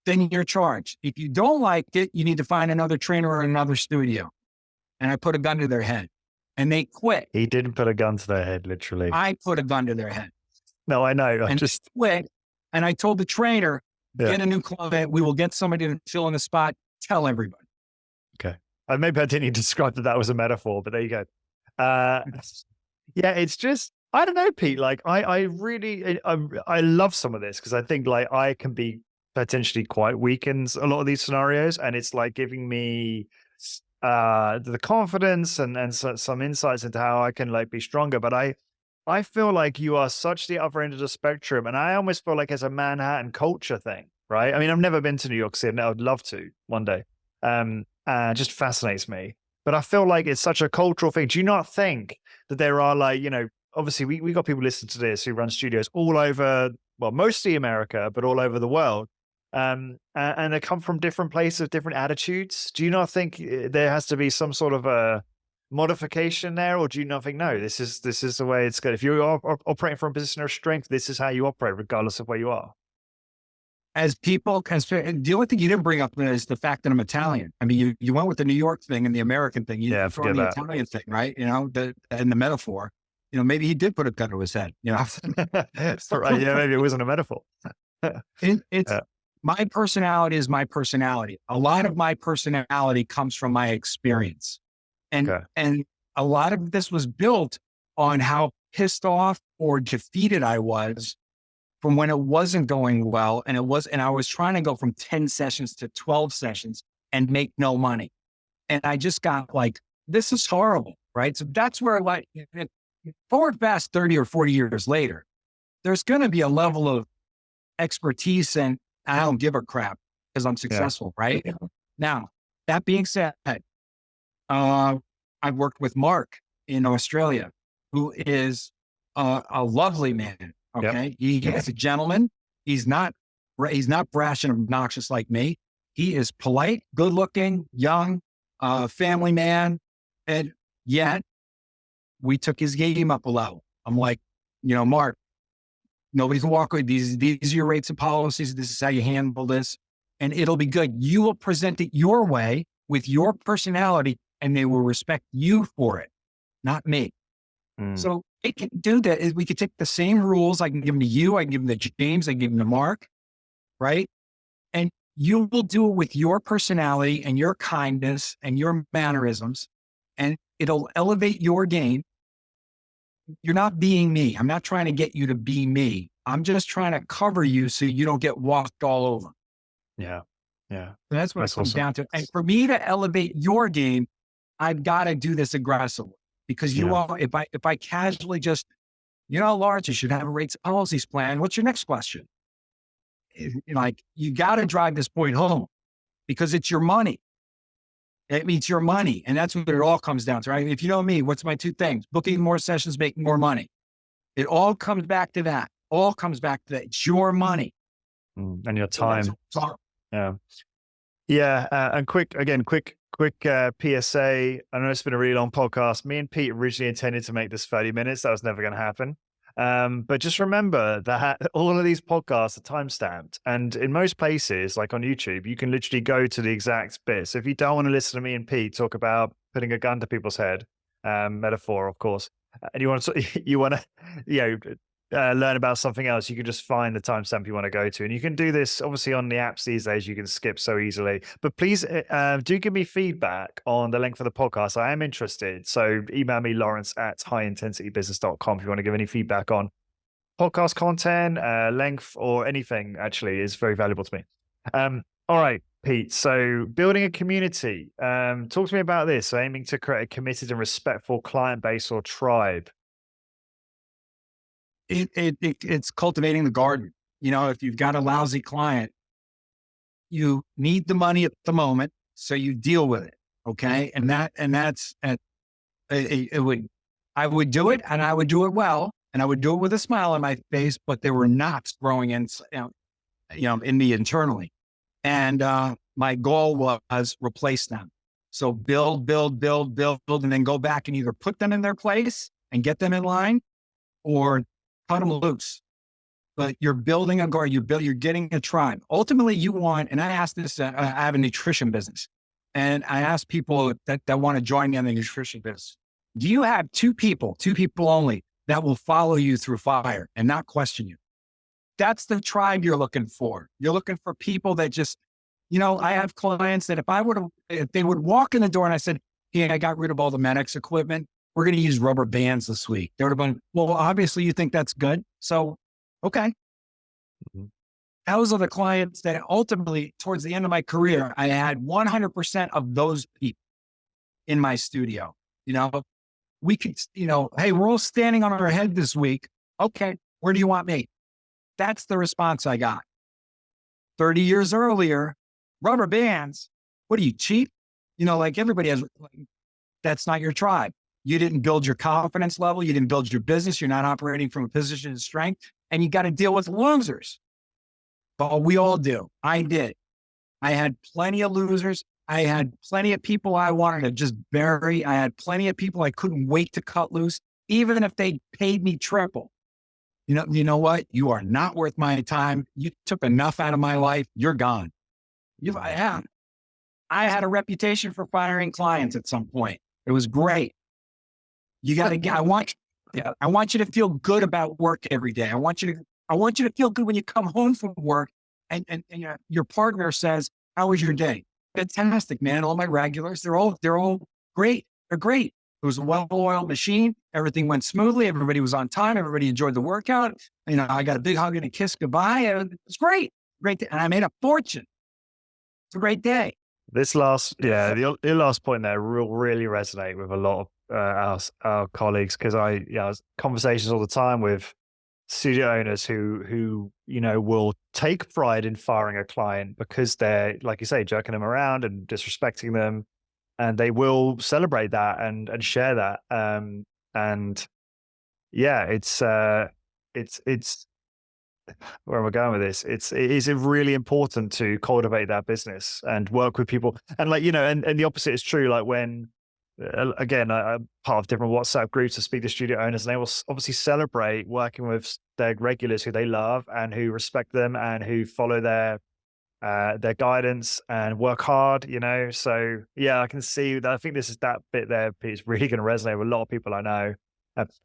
Then you're charged. If you don't like it, you need to find another trainer or another studio. And I put a gun to their head and they quit. He didn't put a gun to their head, literally. I put a gun to their head No, I know. and they quit. And I told the trainer, Yeah. get a new client. We will get somebody to fill in the spot. Tell everybody. Okay. Maybe I didn't even describe that was a metaphor, but there you go. Yeah, it's just, I don't know, Pete. Like, I really, I love some of this because I think like I can be potentially quite weak in a lot of these scenarios, and it's like giving me the confidence and some insights into how I can like be stronger. But I feel like you are such the other end of the spectrum, and I almost feel like it's a Manhattan culture thing, right? I mean, I've never been to New York City, and I would love to one day. It just fascinates me. But I feel like it's such a cultural thing. Do you not think that there are like, obviously we got people listening to this who run studios all over, well, mostly America, but all over the world. And they come from different places, different attitudes. Do you not think there has to be some sort of a modification there, or do you not think no, this is the way it's good? If you are operating from a position of strength, this is how you operate, regardless of where you are. As people, the only thing you didn't bring up is the fact that I'm Italian. I mean, you went with the New York thing and the American thing. You Yeah, throw in forget the that. Italian thing, right? And the metaphor. Maybe he did put a gun to his head. Right, yeah, maybe it wasn't a metaphor. It's Yeah. my personality is my personality. A lot of my personality comes from my experience. And Okay. and a lot of this was built on how pissed off or defeated I was from when it wasn't going well. And I was trying to go from 10 sessions to 12 sessions and make no money. And I just got like, this is horrible. Right. So that's where like forward fast 30 or 40 years later, there's going to be a level of expertise and I don't give a crap because I'm successful. Right. Now, that being said, I've worked with Mark in Australia, who is a lovely man. Okay. He's a gentleman. He's not brash and obnoxious like me. He is polite, good looking, young, family man. And yet we took his game up a level. I'm like, Mark, nobody can walk away. These are your rates and policies. This is how you handle this. And it'll be good. You will present it your way with your personality and they will respect you for it, not me. So it can do that. We could take the same rules. I can give them to you. I can give them to James. I can give them to Mark, right? And you will do it with your personality and your kindness and your mannerisms, and it'll elevate your game. You're not being me. I'm not trying to get you to be me. I'm just trying to cover you so you don't get walked all over. Yeah. So that's what it comes awesome. down to. And for me to elevate your game, I've got to do this aggressively because if I casually just, Lawrence, you should have a rates policies plan. What's your next question? Like, you got to drive this point home because it's your money. It means your money. And that's what it all comes down to, right? If you know me, what's my two things? Booking more sessions, making more money. It all comes back to that. It's your money. And your time. Yeah. And quick PSA. I know it's been a really long podcast. Me and Pete originally intended to make this 30 minutes. That was never going to happen. But just remember that all of these podcasts are timestamped. And in most places, like on YouTube, you can literally go to the exact bit. So if you don't want to listen to me and Pete talk about putting a gun to people's head, metaphor, of course, and you want to learn about something else, you can just find the timestamp you want to go to. And you can do this obviously on the apps these days, you can skip so easily. But please do give me feedback on the length of the podcast. I am interested. So email me, Lawrence@highintensitybusiness.com, if you want to give any feedback on podcast content, length, or anything. Actually, is very valuable to me. All right, Pete. So building a community. Talk to me about this. So aiming to create a committed and respectful client base or tribe. It's cultivating the garden. If you've got a lousy client, you need the money at the moment, so you deal with it. Okay. I would do it, and I would do it well, and I would do it with a smile on my face, but there were knots growing in me internally. And my goal was replace them. So build, and then go back and either put them in their place and get them in line, or cut them loose. But you're building a guard, you're getting a tribe. Ultimately, you want, and I asked this, I have a nutrition business, and I asked people that want to join me in the nutrition business, do you have two people only, that will follow you through fire and not question you? That's the tribe you're looking for. You're looking for people that just, I have clients that if they would walk in the door and I said, hey, I got rid of all the Medix equipment, we're going to use rubber bands this week, they would have been, well, obviously you think that's good. So, okay. Mm-hmm. Those are the clients that ultimately, towards the end of my career, I had 100% of those people in my studio. We could, hey, we're all standing on our head this week. Okay, where do you want me? That's the response I got. 30 years earlier, rubber bands, what are you, cheap? Like everybody has, that's not your tribe. You didn't build your confidence level. You didn't build your business. You're not operating from a position of strength, and you got to deal with losers. But we all do. I did. I had plenty of losers. I had plenty of people I wanted to just bury. I had plenty of people I couldn't wait to cut loose, even if they paid me triple. You know what? You are not worth my time. You took enough out of my life. You're gone. I had a reputation for firing clients at some point. It was great. You got to get, I want you to feel good about work every day. I want you to feel good when you come home from work and your partner says, how was your day? Fantastic, man. All my regulars, they're all great. They're great. It was a well-oiled machine. Everything went smoothly. Everybody was on time. Everybody enjoyed the workout. I got a big hug and a kiss goodbye. And it was great. Great day. And I made a fortune. It's a great day. This last, the last point there will really resonate with a lot of our colleagues, because I conversations all the time with studio owners who will take pride in firing a client because they're, like you say, jerking them around and disrespecting them, and they will celebrate that and share that. It's where am I going with this? It is really important to cultivate that business and work with people. And and the opposite is true. Like when, again, I'm part of different WhatsApp groups to speak to studio owners, and they will obviously celebrate working with their regulars who they love and who respect them and who follow their guidance and work hard, So I can see that. I think that bit there is really going to resonate with a lot of people I know.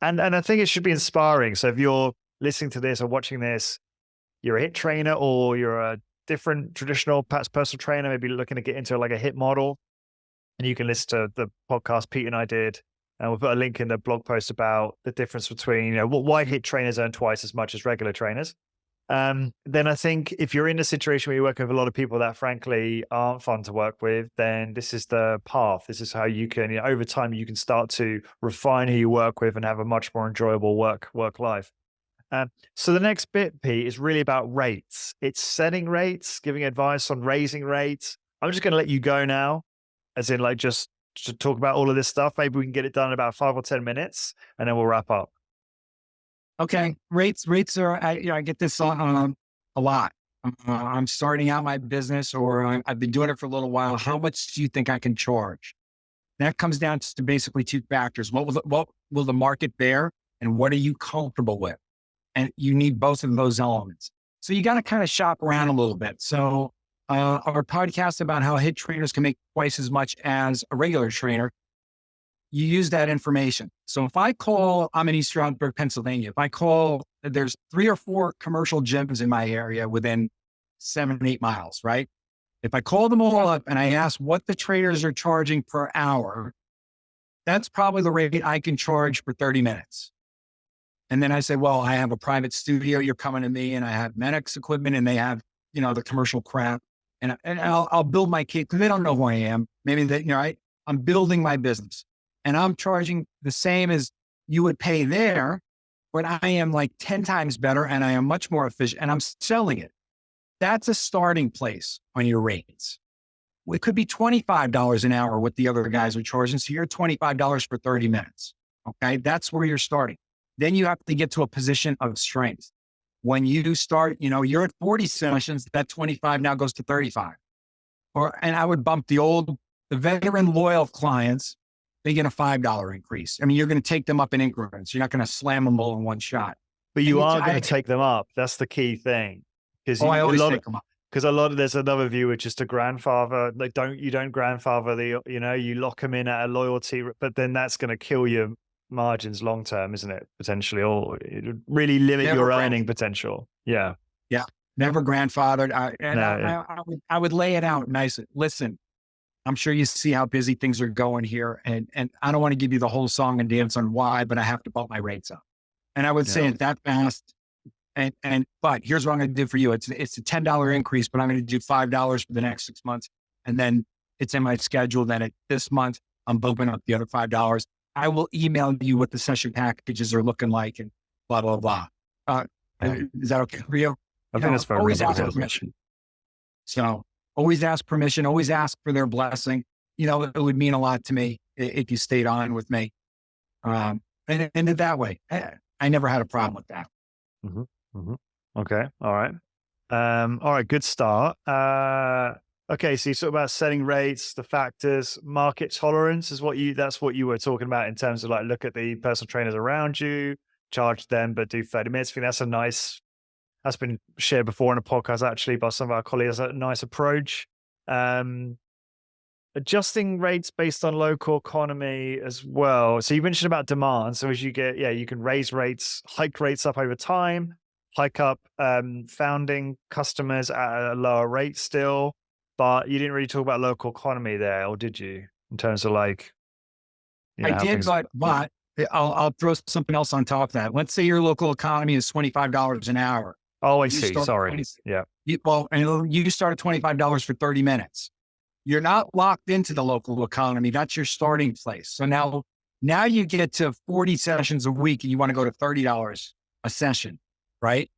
And I think it should be inspiring. So if you're listening to this or watching this, you're a HIIT trainer or you're a different traditional perhaps personal trainer, maybe looking to get into like a HIIT model, and you can listen to the podcast Pete and I did. And we'll put a link in the blog post about the difference between, why HIIT trainers earn twice as much as regular trainers. Then I think if you're in a situation where you're working with a lot of people that frankly aren't fun to work with, then this is the path. This is how you can, over time, you can start to refine who you work with and have a much more enjoyable work life. So the next bit, Pete, is really about rates. It's setting rates, giving advice on raising rates. I'm just going to let you go now, as in just to talk about all of this stuff. Maybe we can get it done in about 5 or 10 minutes, and then we'll wrap up. Okay. Rates are, I get this a lot. I'm starting out my business, or I've been doing it for a little while. How much do you think I can charge? That comes down to basically two factors. What will the market bear, and what are you comfortable with? And you need both of those elements. So you got to kind of shop around a little bit. So our podcast about how HIIT trainers can make twice as much as a regular trainer, you use that information. So if I call, I'm in East Stroudsburg, Pennsylvania. If I call there's 3 or 4 commercial gyms in my area within 7, 8 miles, right? If I call them all up and I ask what the trainers are charging per hour, that's probably the rate I can charge for 30 minutes. And then I say, well, I have a private studio. You're coming to me, and I have Medix equipment, and they have, the commercial crap. And I'll build my kit because they don't know who I am. Maybe that, I'm building my business, and I'm charging the same as you would pay there, but I am like 10 times better, and I am much more efficient, and I'm selling it. That's a starting place on your rates. It could be $25 an hour what the other guys are charging. So you're $25 for 30 minutes. Okay. That's where you're starting. Then you have to get to a position of strength. When you start, you're at 40 sessions, that 25 now goes to 35. And I would bump the veteran loyal clients, they get a $5 increase. I mean, you're going to take them up in increments. You're not going to slam them all in one shot. But you are going to take them up. That's the key thing. I always take them up. Because there's another view, which is to grandfather. Like, you don't grandfather you lock them in at a loyalty, but then that's going to kill your margins long term, isn't it? Potentially, or it would really limit your earning potential. Yeah. Yeah. Never grandfathered. I would lay it out nice. Listen, I'm sure you see how busy things are going here. And I don't want to give you the whole song and dance on why, but I have to bump my rates up. And I would say it that fast. But here's what I'm going to do for you. It's a $10 increase, but I'm going to do $5 for the next 6 months. And then it's in my schedule. Then this month, I'm bumping up the other $5. I will email you what the session packages are looking like and blah, blah, blah. Is that okay for you? I think that's very always ask permission. So always ask permission, always ask for their blessing. It would mean a lot to me if you stayed on with me. And that way, I never had a problem with that. Mm-hmm. Mm-hmm. Okay. All right. All right. Good start. Okay. So you talk about setting rates, the factors, market tolerance that's what you were talking about in terms of like, look at the personal trainers around you, charge them, but do 30 minutes. I think that's been shared before in a podcast actually by some of our colleagues. That's a nice approach. Adjusting rates based on local economy as well. So you mentioned about demand. So as you you can raise rates, hike rates up over time, hike up founding customers at a lower rate still, but you didn't really talk about local economy there, or did you? In terms of like, I did, but I'll throw something else on top of that. Let's say your local economy is $25 an hour. Oh, I see. Sorry. Yeah. And you start at $25 for 30 minutes. You're not locked into the local economy. That's your starting place. So now you get to 40 sessions a week and you want to go to $30 a session, right?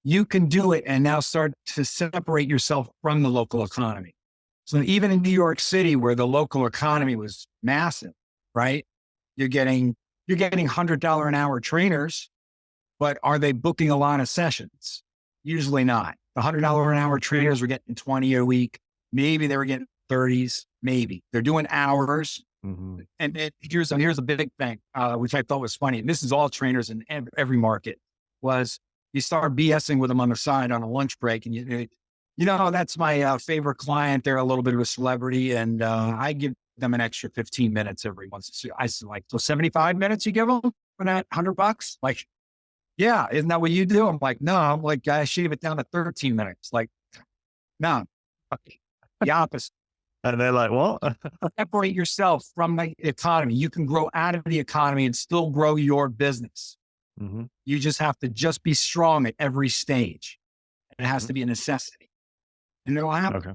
You can do it and now start to separate yourself from the local economy. So even in New York City, where the local economy was massive, right? You're getting $100 an hour trainers, but are they booking a lot of sessions? Usually not. The $100 an hour trainers were getting 20 a week. Maybe they were getting 30s, maybe. They're doing hours. Mm-hmm. And here's a big thing, which I thought was funny. And this is all trainers in every market, was you start BSing with them on the side on a lunch break. And that's my favorite client. They're a little bit of a celebrity. And I give them an extra 15 minutes every once. I said, like, so 75 minutes you give them for that $100? Like, yeah, isn't that what you do? I'm like, no, I shave it down to 13 minutes. Like, no, the opposite. And they're like, what? Separate yourself from the economy. You can grow out of the economy and still grow your business. Mm-hmm. You just have to be strong at every stage. It has to be a necessity. And it'll happen. Okay.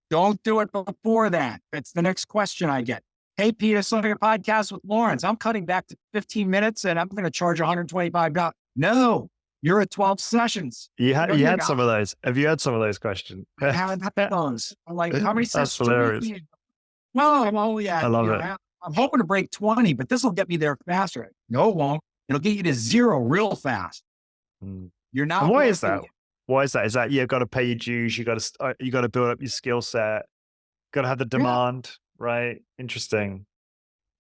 Don't do it before that. That's the next question I get. Hey, Pete, I saw your podcast with Lawrence. I'm cutting back to 15 minutes and I'm going to charge $125. No, you're at 12 sessions. You had some of those. Have you had some of those questions? I haven't had those. I'm like, how many sessions? That's hilarious. Well, I'm only at, I love it. I'm hoping to break 20, but this will get me there faster. No, it won't. It'll get you to 0 real fast. You're not. And why is that? Why is that? Is that you've got to pay your dues? You got to build up your skill set. Got to have the demand, right? Interesting.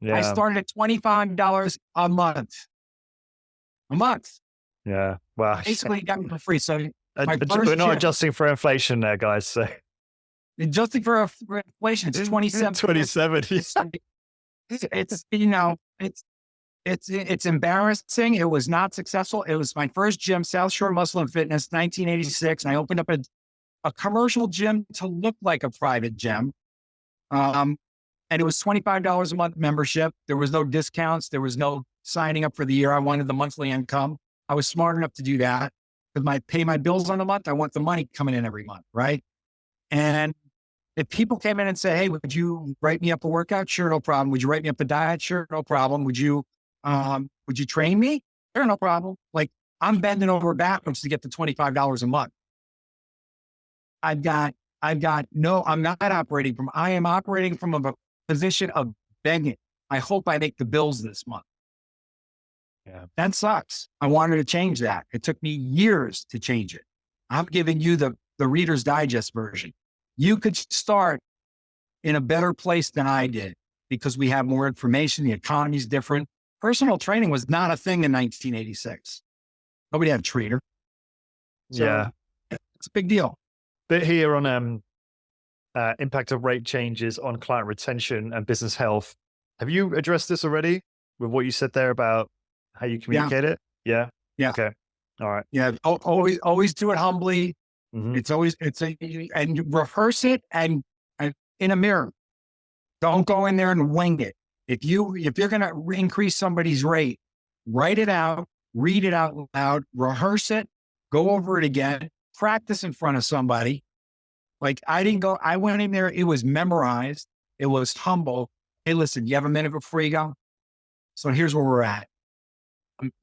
Yeah. I started at $25 a month. Yeah. Wow. Basically, you got me for free. So we're not adjusting for inflation there, guys. So adjusting for inflation, it's 27. 27. It's It's embarrassing. It was not successful. It was my first gym, South Shore Muscle and Fitness, 1986. And I opened up a commercial gym to look like a private gym. And it was $25 a month membership. There was no discounts. There was no signing up for the year. I wanted the monthly income. I was smart enough to do that. Because I pay my bills on a month, I want the money coming in every month, right? And if people came in and say, "Hey, would you write me up a workout?" Sure, no problem. Would you write me up a diet? Sure, no problem. Would you train me? Sure, no problem. Like, I'm bending over backwards to get to $25 a month. I'm not operating from, I am operating from a position of begging. I hope I make the bills this month. Yeah. That sucks. I wanted to change that. It took me years to change it. I'm giving you the Reader's Digest version. You could start in a better place than I did because we have more information. The economy's different. Personal training was not a thing in 1986. Nobody had a trainer. So Yeah. it's a big deal. Bit here on impact of rate changes on client retention and business health. Have you addressed this already with what you said there about how you communicate it? Yeah. Yeah. Okay. All right. Yeah. Always do it humbly. Mm-hmm. And you rehearse it and in a mirror. Don't go in there and wing it. If you're going to increase somebody's rate, write it out, read it out loud, rehearse it, go over it again, practice in front of somebody. Like, I went in there, it was memorized. It was humble. Hey, listen, you have a minute before you go? So here's where we're at.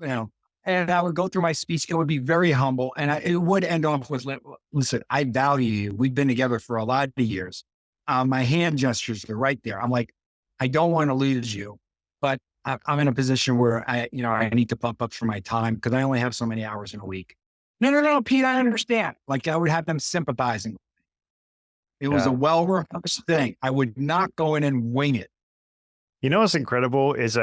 And I would go through my speech. It would be very humble. And it would end off with, listen, I value you. We've been together for a lot of years. My hand gestures are right there. I'm like, I don't want to lose you, but I'm in a position where I need to bump up for my time because I only have so many hours in a week. No, Pete, I understand. Like, I would have them sympathizing with me. It was a well-rehearsed thing. I would not go in and wing it. You know what's incredible is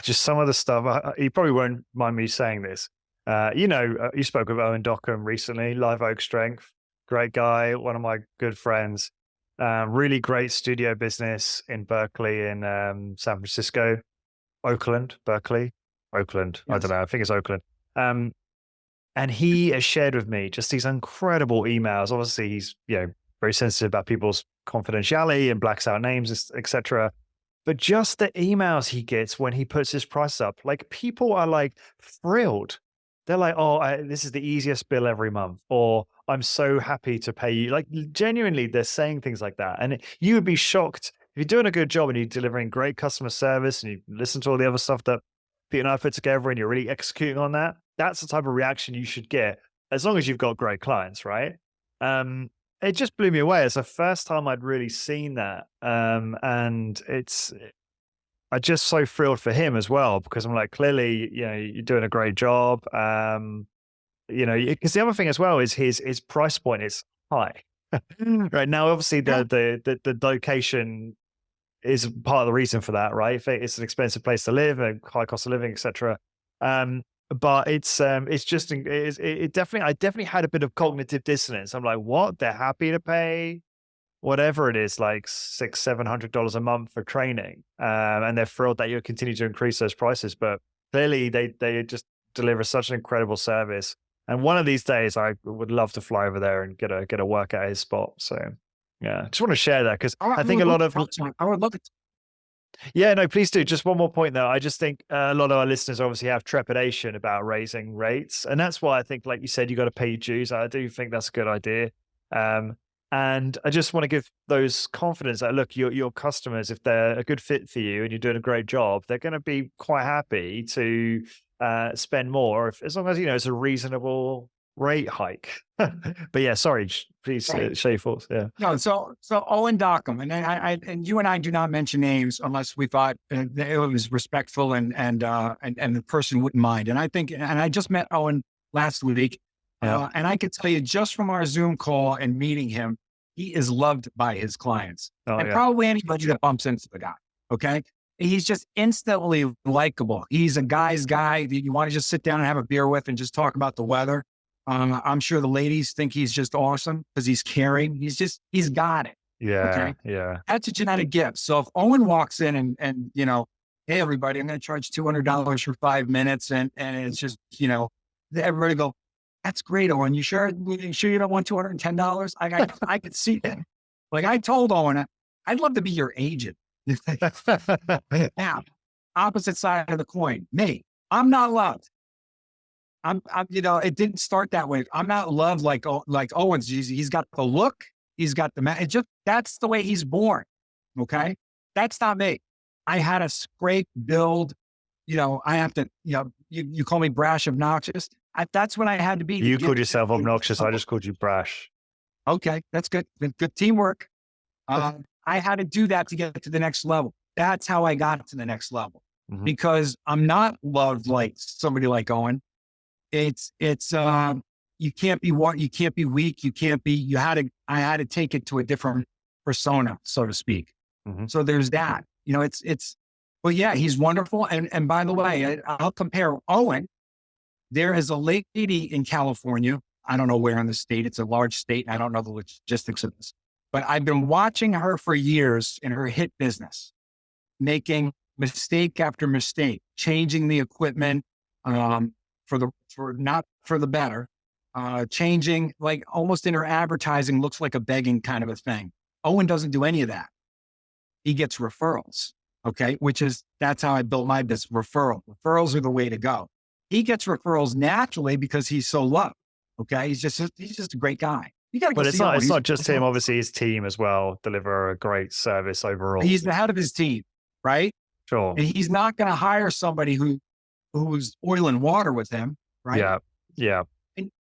just some of the stuff. You probably won't mind me saying this. You spoke with Owen Dockham recently, Live Oak Strength, great guy, one of my good friends. Really great studio business in Berkeley, in San Francisco, Berkeley, Oakland. Yes. I don't know. I think it's Oakland. And he has shared with me just these incredible emails. Obviously, he's very sensitive about people's confidentiality and blacks out names, etc. But just the emails he gets when he puts his price up, like, people are like thrilled. They're like, "Oh, this is the easiest bill every month," or "I'm so happy to pay you." Like, genuinely, they're saying things like that. And you would be shocked if you're doing a good job and you're delivering great customer service and you listen to all the other stuff that Pete and I put together and you're really executing on that. That's the type of reaction you should get as long as you've got great clients, right? It just blew me away. It's the first time I'd really seen that. And I'm just so thrilled for him as well, because I'm like, clearly, you're doing a great job. Because the other thing as well is his price point is high. Right now, obviously the location is part of the reason for that, right? It's an expensive place to live, a high cost of living, etc. But it's just, I definitely had a bit of cognitive dissonance. I'm like, what? They're happy to pay whatever it is, like $600-700 a month for training, and they're thrilled that you continue to increase those prices. But clearly, they just deliver such an incredible service. And one of these days, I would love to fly over there and get a workout at his spot. So yeah, just want to share that because I think a lot of I would love it. Yeah, no, please do. Just one more point though. I just think a lot of our listeners obviously have trepidation about raising rates. And that's why I think, like you said, you got to pay your dues. I do think that's a good idea. And I just want to give those confidence that, look, your customers, if they're a good fit for you and you're doing a great job, they're going to be quite happy to spend more as long as, it's a reasonable rate hike. But yeah, sorry, please share your thoughts. Yeah. No, so Owen Dockham, and you and I do not mention names unless we thought it was respectful and the person wouldn't mind. And I just met Owen last week, and I could tell you just from our Zoom call and meeting him, he is loved by his clients, probably anybody that bumps into the guy. Okay. He's just instantly likable. He's a guy's guy that you want to just sit down and have a beer with and just talk about the weather. I'm sure the ladies think he's just awesome because he's caring. He's got it. Yeah. Okay? Yeah. That's a genetic gift. So if Owen walks in and hey, everybody, I'm going to charge $200 for 5 minutes. And it's just, everybody go, that's great, Owen. You sure you don't want $210? I could see that. Like I told Owen, I'd love to be your agent. Now, opposite side of the coin, me, I'm not loved. It didn't start that way. I'm not loved like Owens. He's got the look. He's got that's the way he's born. Okay. That's not me. I had a scrape build, I have to, you call me brash, obnoxious. That's what I had to be. You called yourself obnoxious. I just called you brash. Okay. That's good. Good teamwork. I had to do that to get to the next level. That's how I got to the next level because I'm not loved like somebody like Owen. You can't be you can't be weak. I had to take it to a different persona, so to speak. So there's that, but yeah, he's wonderful. And by the way, I'll compare Owen. There is a lady in California. I don't know where in the state. It's a large state. And I don't know the logistics of this, but I've been watching her for years in her hit business, making mistake after mistake, changing the equipment, not for the better, changing like almost in her advertising looks like a begging kind of a thing. Owen doesn't do any of that. He gets referrals. Okay. That's how I built my business. Referrals are the way to go. He gets referrals naturally because he's so loved. Okay. He's just a great guy. You got to go But it's not just him. Obviously his team as well deliver a great service overall. He's the head of his team, right? Sure. And he's not going to hire somebody who's oil and water with him. Right. Yeah. Yeah.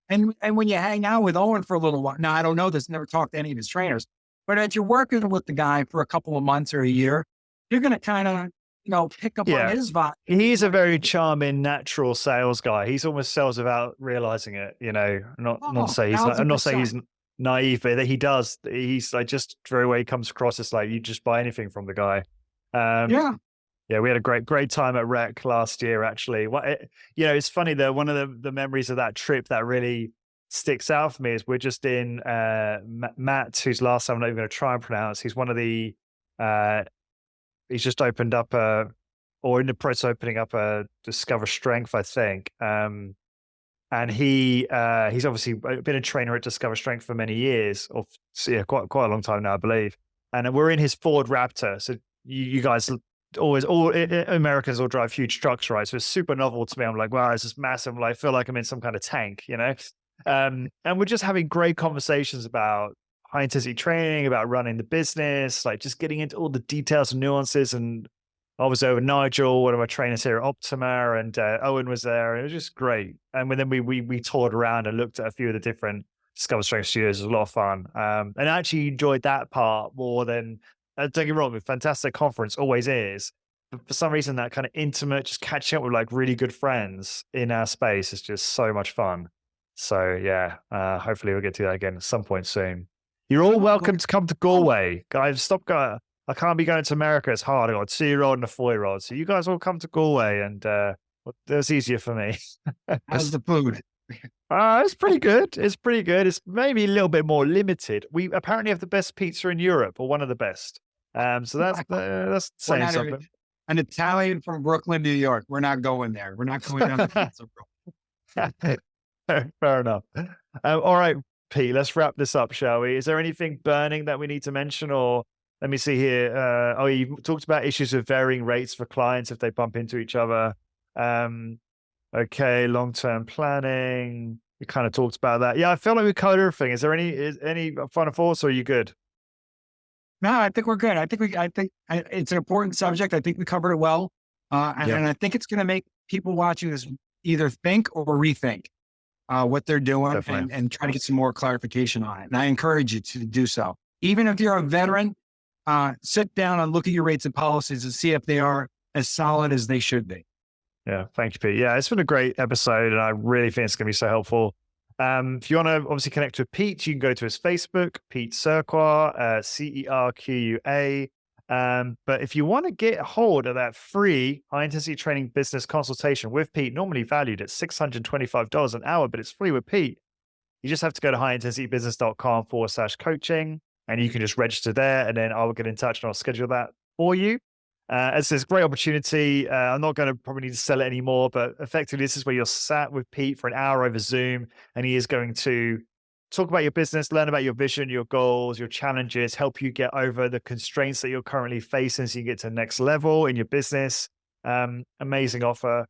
And when you hang out with Owen for a little while, now I don't know this, never talked to any of his trainers, but as you're working with the guy for a couple of months or a year, you're going to kind of, pick up on his vibe. He's a very charming, natural sales guy. He's almost sells without realizing it, I'm not saying he's naive, but he does. He's like just very way he comes across. It's like you just buy anything from the guy. Yeah, we had a great time at Rec last year, actually. It's funny though, one of the memories of that trip that really sticks out for me is we're just in Matt, whose last name I'm not even going to try and pronounce. He's one of the, he's just opened up or in the process of opening up a Discover Strength, I think. And he's obviously been a trainer at Discover Strength for many years, quite a long time now, I believe. And we're in his Ford Raptor. So you guys all Americans all drive huge trucks, right? So it's super novel to me. I'm like, wow, this is massive. I feel like I'm in some kind of tank, and we're just having great conversations about high intensity training, about running the business, like just getting into all the details and nuances. And I was over Nigel, one of my trainers here at Optima, and Owen was there, and it was just great. And then we toured around and looked at a few of the different Discover Strength studios. It was a lot of fun, and I actually enjoyed that part more than. Don't get me wrong, a fantastic conference always is. But for some reason, that kind of intimate, just catching up with like really good friends in our space is just so much fun. So yeah, hopefully we'll get to that again at some point soon. You're all welcome to come to Galway. Guys, stop going. I can't be going to America. It's hard. I got a 2-year-old and a 4-year-old. So you guys all come to Galway and that's easier for me. How's the food? It's pretty good. It's pretty good. It's maybe a little bit more limited. We apparently have the best pizza in Europe, or one of the best. So that's saying something. An Italian from Brooklyn, New York. We're not going there. We're not going down to pizza. Fair enough. All right, Pete, let's wrap this up, shall we? Is there anything burning that we need to mention, or let me see here. You talked about issues of varying rates for clients if they bump into each other. Okay, long-term planning. We kind of talked about that. Yeah, I feel like we covered everything. Is there any final thoughts, or are you good? No, I think we're good. I think it's an important subject. I think we covered it well. And I think it's going to make people watching this either think or rethink what they're doing and try to get some more clarification on it. And I encourage you to do so. Even if you're a veteran, sit down and look at your rates and policies and see if they are as solid as they should be. Yeah. Thank you, Pete. Yeah, it's been a great episode and I really think it's going to be so helpful. If you want to obviously connect with Pete, you can go to his Facebook, Pete Cerqua, Cerqua. But if you want to get a hold of that free high intensity training business consultation with Pete, normally valued at $625 an hour, but it's free with Pete. You just have to go to highintensitybusiness.com/coaching and you can just register there and then I will get in touch and I'll schedule that for you. It's this great opportunity. I'm not going to probably need to sell it anymore, but effectively, this is where you're sat with Pete for an hour over Zoom, and he is going to talk about your business, learn about your vision, your goals, your challenges, help you get over the constraints that you're currently facing so you get to the next level in your business. Amazing offer.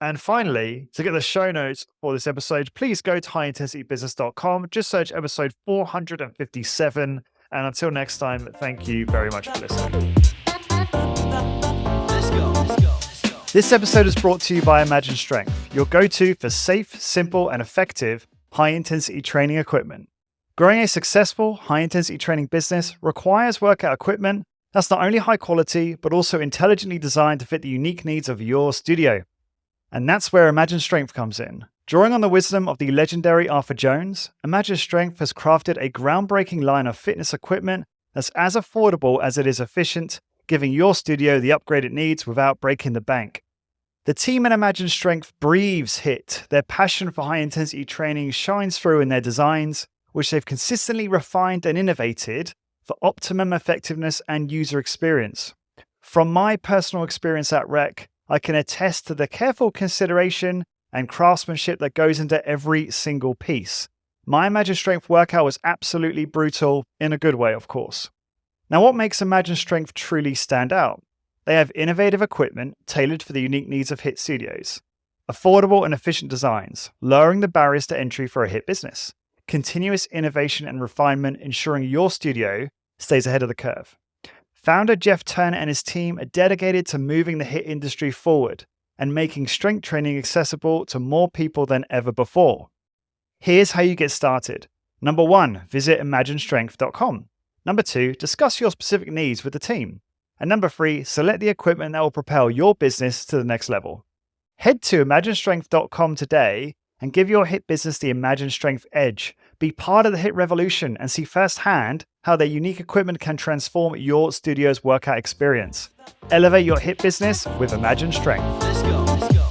And finally, to get the show notes for this episode, please go to highintensitybusiness.com. Just search episode 457. And until next time, thank you very much for listening. This episode is brought to you by Imagine Strength, your go-to for safe, simple, and effective high-intensity training equipment. Growing a successful high-intensity training business requires workout equipment that's not only high quality, but also intelligently designed to fit the unique needs of your studio. And that's where Imagine Strength comes in. Drawing on the wisdom of the legendary Arthur Jones, Imagine Strength has crafted a groundbreaking line of fitness equipment that's as affordable as it is efficient, giving your studio the upgrade it needs without breaking the bank. The team at Imagine Strength breathes HIIT. Their passion for high-intensity training shines through in their designs, which they've consistently refined and innovated for optimum effectiveness and user experience. From my personal experience at Rec, I can attest to the careful consideration and craftsmanship that goes into every single piece. My Imagine Strength workout was absolutely brutal, in a good way, of course. Now, what makes Imagine Strength truly stand out? They have innovative equipment tailored for the unique needs of HIIT studios, affordable and efficient designs, lowering the barriers to entry for a HIIT business, continuous innovation and refinement ensuring your studio stays ahead of the curve. Founder Jeff Turner and his team are dedicated to moving the HIIT industry forward and making strength training accessible to more people than ever before. Here's how you get started. Number 1, visit imaginestrength.com. Number 2, discuss your specific needs with the team. And number 3, select the equipment that will propel your business to the next level. Head to imaginestrength.com today and give your HIIT business the Imagine Strength edge. Be part of the HIIT revolution and see firsthand how their unique equipment can transform your studio's workout experience. Elevate your HIIT business with Imagine Strength. Let's go.